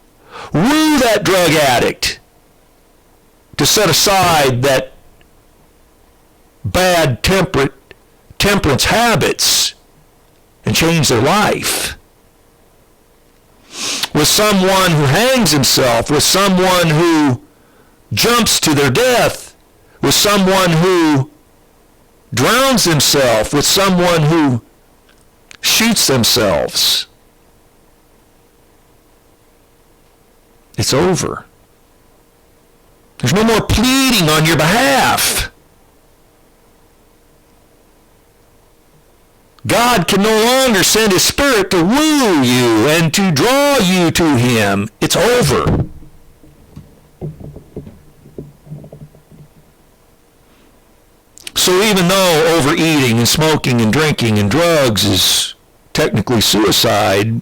woo that drug addict to set aside that bad temperance habits and change their life. With someone who hangs himself, with someone who jumps to their death, with someone who drowns himself, with someone who shoots themselves. It's over. There's no more pleading on your behalf. God can no longer send His Spirit to woo you and to draw you to Him. It's over. So even though overeating and smoking and drinking and drugs is technically suicide,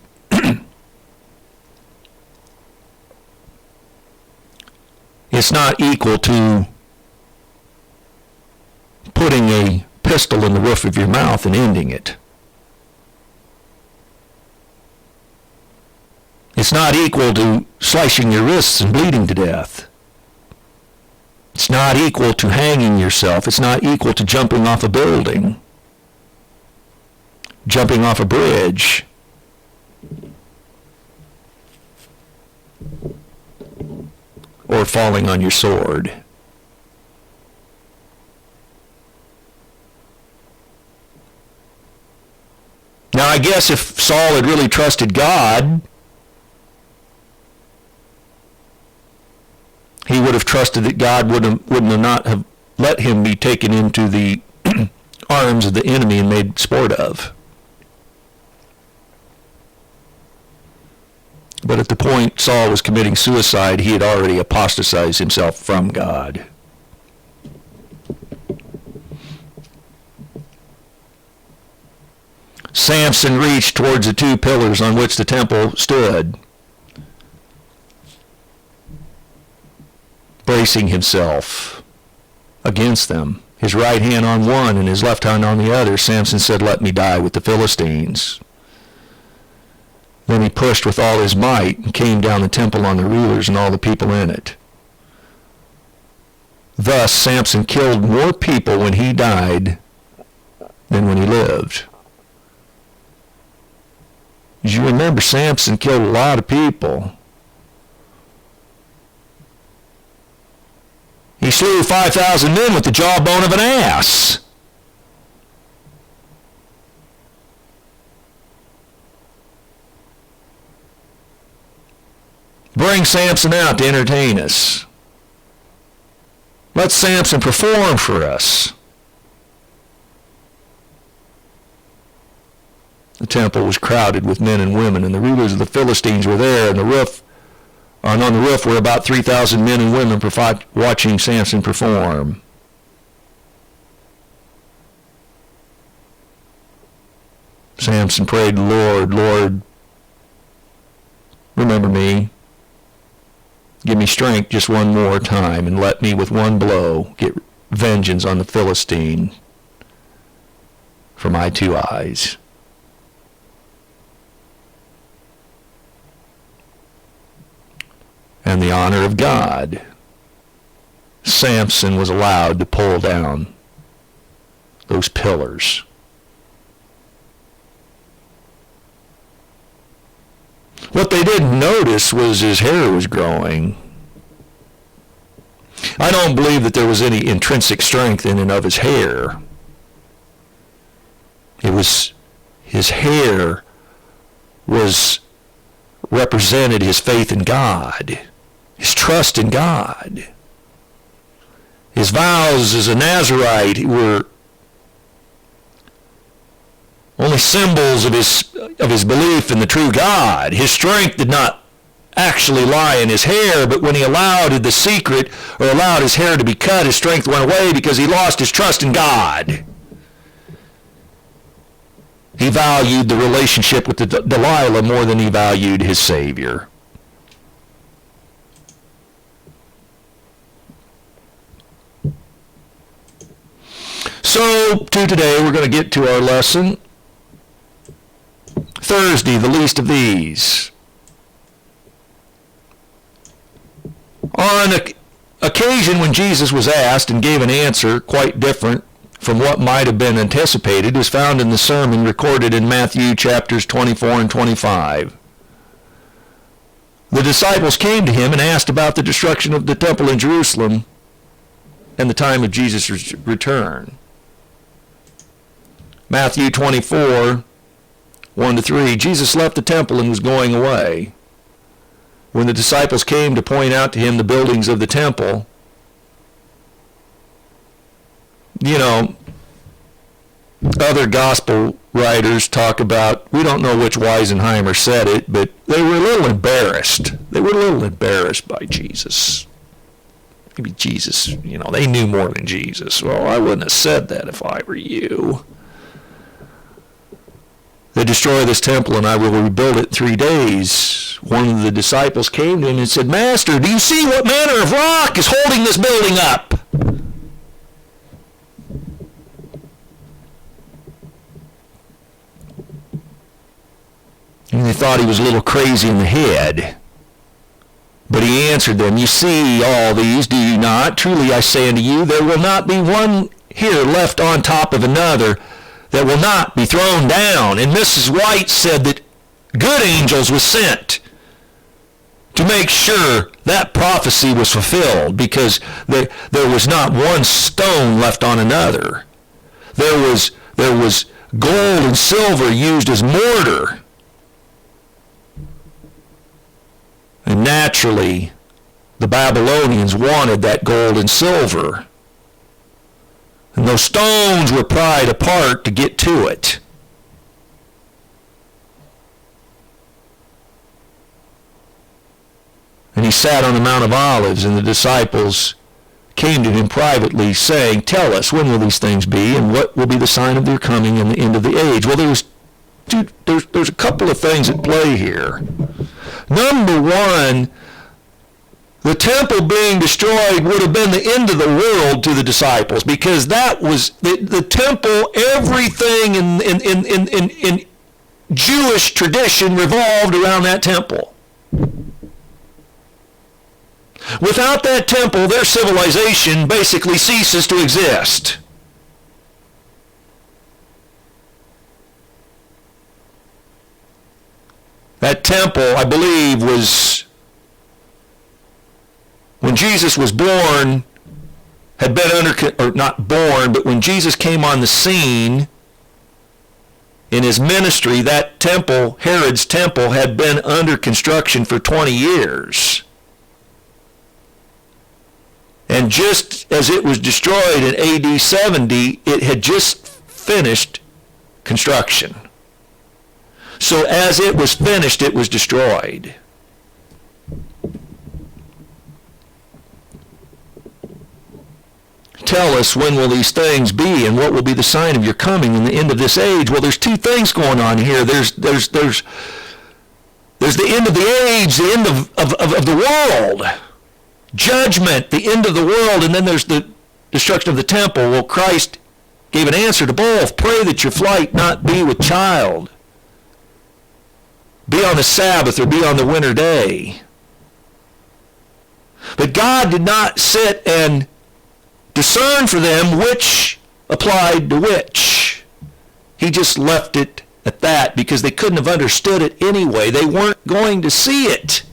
it's not equal to putting a pistol in the roof of your mouth and ending it. It's not equal to slicing your wrists and bleeding to death. It's not equal to hanging yourself. It's not equal to jumping off a building, jumping off a bridge. Or falling on your sword. Now, I guess if Saul had really trusted God, he would have trusted that God wouldn't not have let him be taken into the arms of the enemy and made sport of. But at the point Saul was committing suicide, he had already apostatized himself from God. Samson reached towards the two pillars on which the temple stood, bracing himself against them, his right hand on one and his left hand on the other. Samson said, "Let me die with the Philistines." Then he pushed with all his might and came down the temple on the rulers and all the people in it. Thus Samson killed more people when he died than when he lived. As you remember, Samson killed a lot of people. He slew 5,000 men with the jawbone of an ass. Bring Samson out to entertain us. Let Samson perform for us. The temple was crowded with men and women, and the rulers of the Philistines were there, and on the roof were about 3,000 men and women watching Samson perform. Samson prayed, "Lord, Lord, remember me. Give me strength just one more time, and let me with one blow get vengeance on the Philistine for my two eyes." And the honor of God, Samson was allowed to pull down those pillars. What they didn't notice was his hair was growing. I don't believe that there was any intrinsic strength in and of his hair. It was his hair represented his faith in God, his trust in God. His vows as a Nazirite were only symbols of his belief in the true God. His strength did not actually lie in his hair, but when he allowed the secret or allowed his hair to be cut, his strength went away because he lost his trust in God. He valued the relationship with Delilah more than he valued his Savior. So, today we're going to get to our lesson. Thursday, the least of these. On occasion when Jesus was asked and gave an answer quite different from what might have been anticipated, is found in the sermon recorded in Matthew chapters 24 and 25. The disciples came to him and asked about the destruction of the temple in Jerusalem and the time of Jesus' return. Matthew 24, 1-3, Jesus left the temple and was going away. When the disciples came to point out to him the buildings of the temple, other gospel writers talk about, we don't know which Weisenheimer said it, but they were a little embarrassed. They were a little embarrassed by Jesus. Maybe Jesus, they knew more than Jesus. Well, I wouldn't have said that if I were you. They destroy this temple and I will rebuild it in 3 days. One of the disciples came to him and said, "Master, do you see what manner of rock is holding this building up?" And they thought he was a little crazy in the head. But he answered them, "You see all these, do you not? Truly I say unto you, there will not be one here left on top of another that will not be thrown down." And Mrs. White said that good angels were sent to make sure that prophecy was fulfilled, because there was not one stone left on another. There was gold and silver used as mortar. And naturally, the Babylonians wanted that gold and silver. And those stones were pried apart to get to it. he sat on the Mount of Olives, and the disciples came to him privately, saying, "Tell us, when will these things be, and what will be the sign of their coming and the end of the age?" Well, there's a couple of things at play here. Number one, the temple being destroyed would have been the end of the world to the disciples, because that was the temple. Everything in Jewish tradition revolved around that temple. Without that temple, their civilization basically ceases to exist. That temple, I believe, was, when Jesus was born, had been or not born, but when Jesus came on the scene in his ministry, that temple, Herod's temple, had been under construction for 20 years. And just as it was destroyed in AD 70, it had just finished construction. So as it was finished, it was destroyed. Tell us, when will these things be, and what will be the sign of your coming and the end of this age? Well, there's two things going on here. There's the end of the age, the end of the world. Judgment, the end of the world, and then there's the destruction of the temple. Well, Christ gave an answer to both. Pray that your flight not be with child. Be on the Sabbath or be on the winter day. But God did not sit and discern for them which applied to which. He just left it at that because they couldn't have understood it anyway. They weren't going to see it.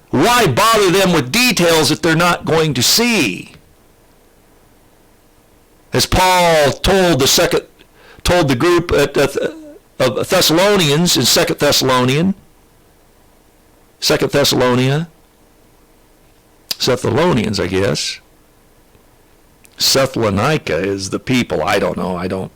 Why bother them with details that they're not going to see? As Paul told the group of Thessalonians in 2 Thessalonians, I guess. Thessalonica is the people. I don't know.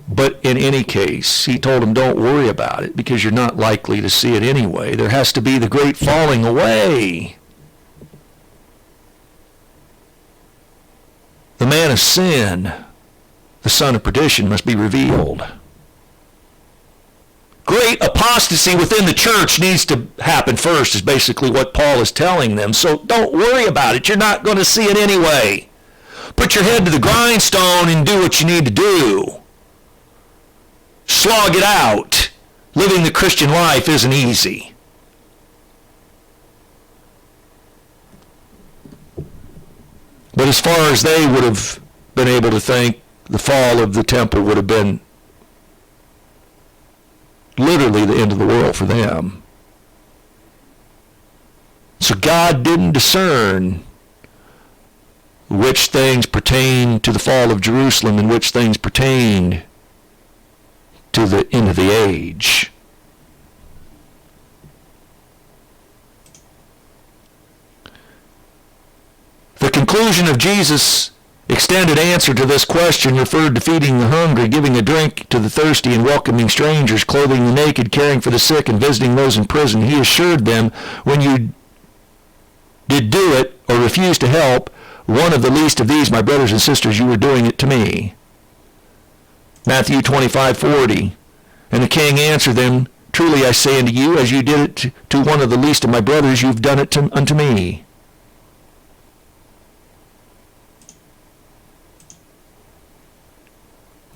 But in any case, he told them, don't worry about it, because you're not likely to see it anyway. There has to be the great falling away. The man of sin, the son of perdition, must be revealed. Great apostasy within the church needs to happen first, is basically what Paul is telling them. So don't worry about it. You're not going to see it anyway. Put your head to the grindstone and do what you need to do. Slog it out. Living the Christian life isn't easy. But as far as they would have been able to think, the fall of the temple would have been literally the end of the world for them. So God didn't discern which things pertain to the fall of Jerusalem and which things pertained to the end of the age. The conclusion of Jesus' extended answer to this question referred to feeding the hungry, giving a drink to the thirsty, and welcoming strangers, clothing the naked, caring for the sick, and visiting those in prison. He assured them, when you did do it or refused to help one of the least of these, my brothers and sisters, you were doing it to me. Matthew 25:40. And the king answered them, truly I say unto you, as you did it to one of the least of my brothers, you've done it unto me.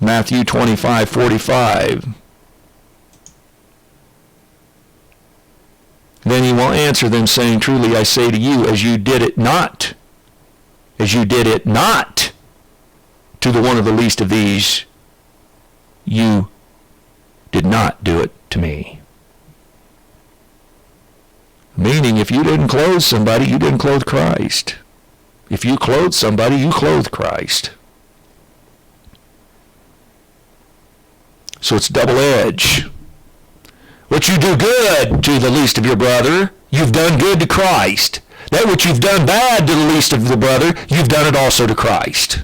Matthew 25:45. Then he will answer them, saying, truly I say to you, as you did it not to the one of the least of these, you did not do it to me. Meaning, if you didn't clothe somebody, you didn't clothe Christ. If you clothed somebody, you clothed Christ. So it's double-edged. What you do good to the least of your brother, you've done good to Christ. That which you've done bad to the least of the brother, you've done it also to Christ.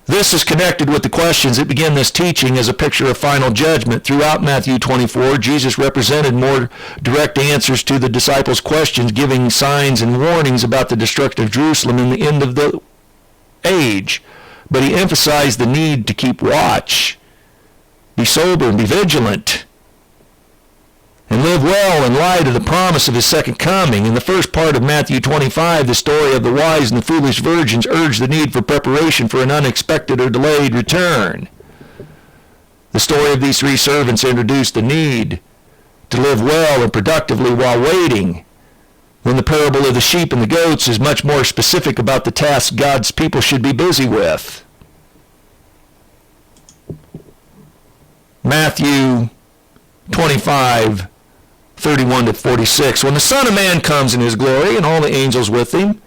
This is connected with the questions that begin this teaching as a picture of final judgment. Throughout Matthew 24, Jesus represented more direct answers to the disciples' questions, giving signs and warnings about the destruction of Jerusalem and the end of the age. But he emphasized the need to keep watch, be sober, and be vigilant, and live well in light of the promise of his second coming. In the first part of Matthew 25, the story of the wise and the foolish virgins urged the need for preparation for an unexpected or delayed return. The story of these three servants introduced the need to live well and productively while waiting, when the parable of the sheep and the goats is much more specific about the tasks God's people should be busy with. Matthew 25, 31 to 46. When the Son of Man comes in his glory and all the angels with him,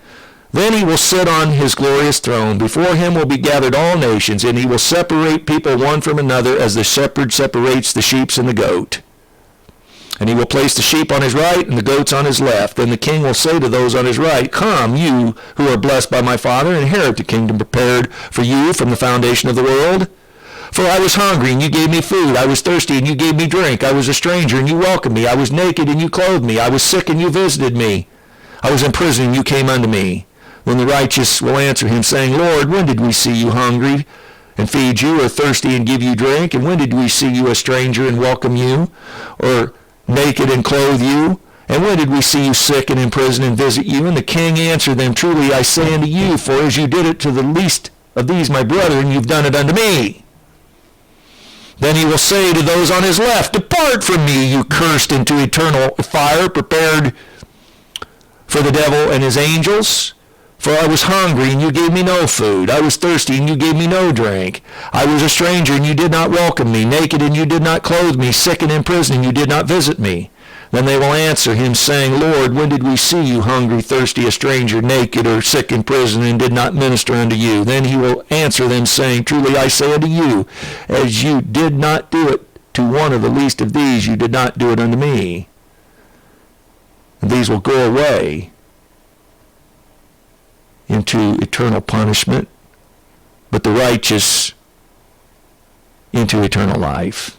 then he will sit on his glorious throne. Before him will be gathered all nations, and he will separate people one from another as the shepherd separates the sheep and the goat. And he will place the sheep on his right and the goats on his left. Then the king will say to those on his right, "Come, you who are blessed by my Father, inherit the kingdom prepared for you from the foundation of the world. For I was hungry, and you gave me food. I was thirsty, and you gave me drink. I was a stranger, and you welcomed me. I was naked, and you clothed me. I was sick, and you visited me. I was in prison, and you came unto me." Then the righteous will answer him, saying, "Lord, when did we see you hungry and feed you, or thirsty and give you drink? And when did we see you a stranger and welcome you, or naked and clothe you? And when did we see you sick and in prison and visit you?" And the king answered them, "Truly I say unto you, for as you did it to the least of these my brethren, you've done it unto me." Then he will say to those on his left, "Depart from me, you cursed, into eternal fire, prepared for the devil and his angels. For I was hungry, and you gave me no food. I was thirsty, and you gave me no drink. I was a stranger, and you did not welcome me. Naked, and you did not clothe me. Sick and in prison, and you did not visit me." Then they will answer him, saying, "Lord, when did we see you hungry, thirsty, a stranger, naked, or sick in prison, and did not minister unto you?" Then he will answer them, saying, "Truly I say unto you, as you did not do it to one of the least of these, you did not do it unto me." And these will go away into eternal punishment, but the righteous into eternal life.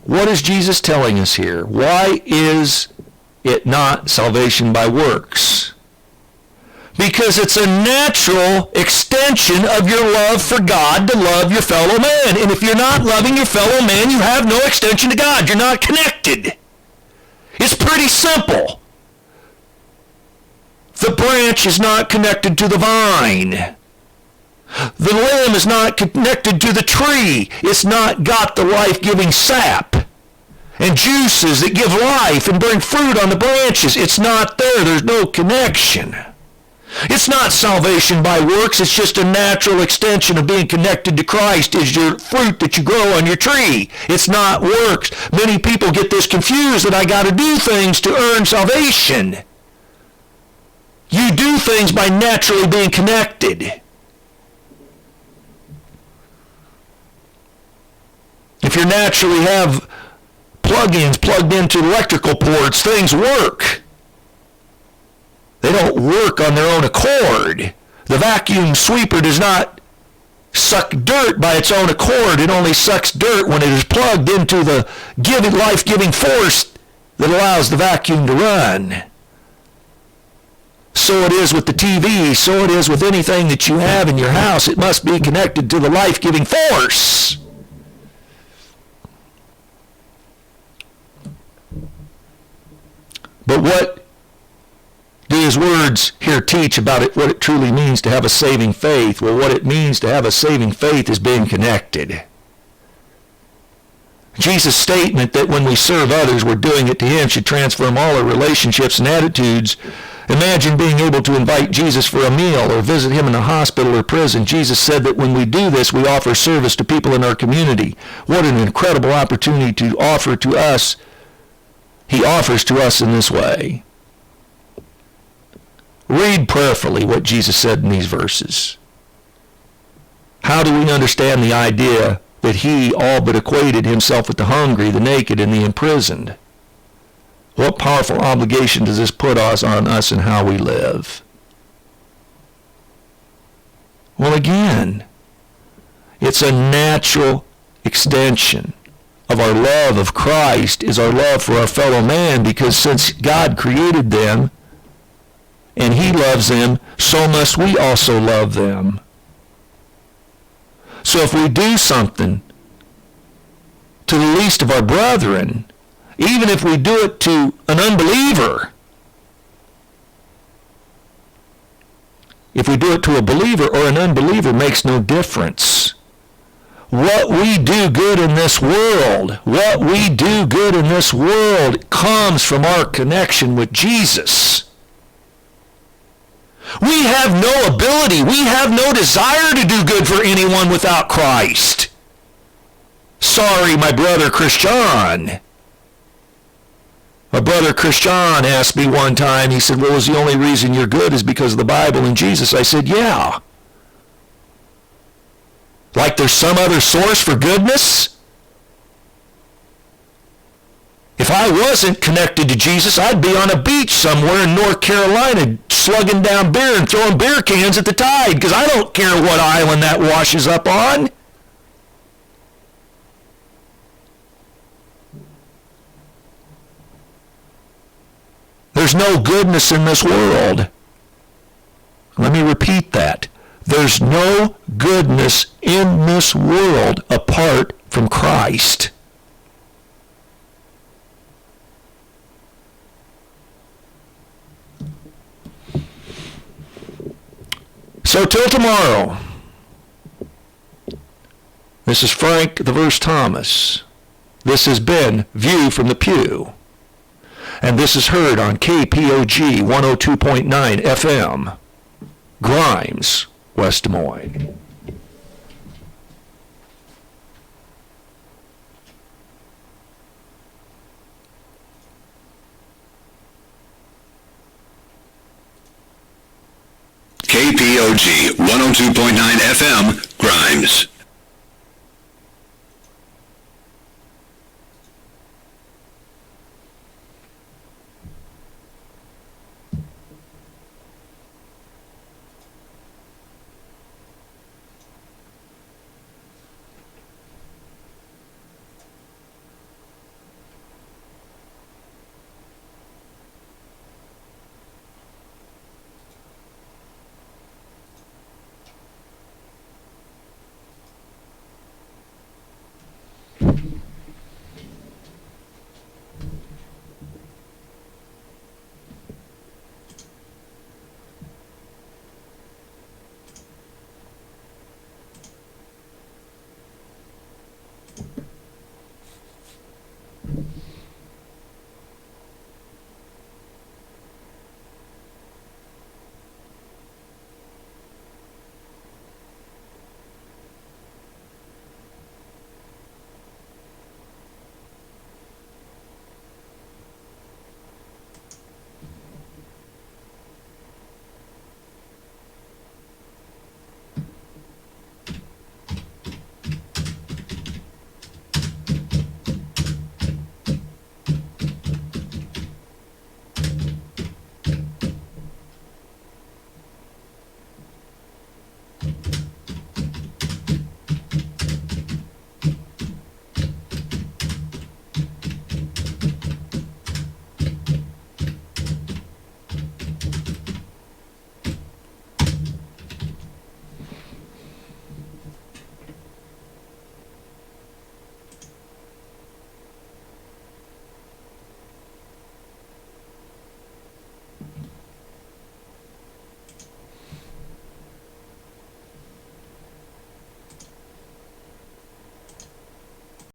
What is Jesus telling us here? Why is it not salvation by works? Because it's a natural extension of your love for God to love your fellow man. And if you're not loving your fellow man, you have no extension to God. You're not connected. It's pretty simple. The branch is not connected to the vine. The limb is not connected to the tree. It's not got the life-giving sap and juices that give life and bring fruit on the branches. It's not there. There's no connection. It's not salvation by works. It's just a natural extension of being connected to Christ is your fruit that you grow on your tree. It's not works. Many people get this confused that I got to do things to earn salvation. You do things by naturally being connected. If you naturally have plug-ins plugged into electrical ports, things work. They don't work on their own accord. The vacuum sweeper does not suck dirt by its own accord. It only sucks dirt when it is plugged into the life-giving force that allows the vacuum to run. So it is with the TV. So it is with anything that you have in your house. It must be connected to the life-giving force. But what do his words here teach about it, what it truly means to have a saving faith? Well, what it means to have a saving faith is being connected. Jesus' statement that when we serve others, we're doing it to him should transform all our relationships and attitudes. Imagine being able to invite Jesus for a meal or visit him in a hospital or prison. Jesus said that when we do this, we offer service to people in our community. What an incredible opportunity to offer to us. He offers to us in this way. Read prayerfully what Jesus said in these verses. How do we understand the idea that he all but equated himself with the hungry, the naked, and the imprisoned? What powerful obligation does this put on us and how we live? Well, again, it's a natural extension of our love of Christ is our love for our fellow man, because since God created them and he loves them, so must we also love them. So if we do something to the least of our brethren, even if we do it to an unbeliever, if we do it to a believer or an unbeliever, makes no difference. What we do good in this world, comes from our connection with Jesus. We have no ability, we have no desire to do good for anyone without Christ. Sorry, my brother Christian. My brother Christian asked me one time, he said, well, is the only reason you're good is because of the Bible and Jesus? I said, yeah. Like there's some other source for goodness? If I wasn't connected to Jesus, I'd be on a beach somewhere in North Carolina slugging down beer and throwing beer cans at the tide, because I don't care what island that washes up on. There's no goodness in this world. Let me repeat that. There's no goodness in this world apart from Christ. So till tomorrow, this is Frank the Verse Thomas. This has been View from the Pew. And this is heard on KPOG 102.9 FM, Grimes, West Des Moines. KPOG 102.9 FM, Grimes.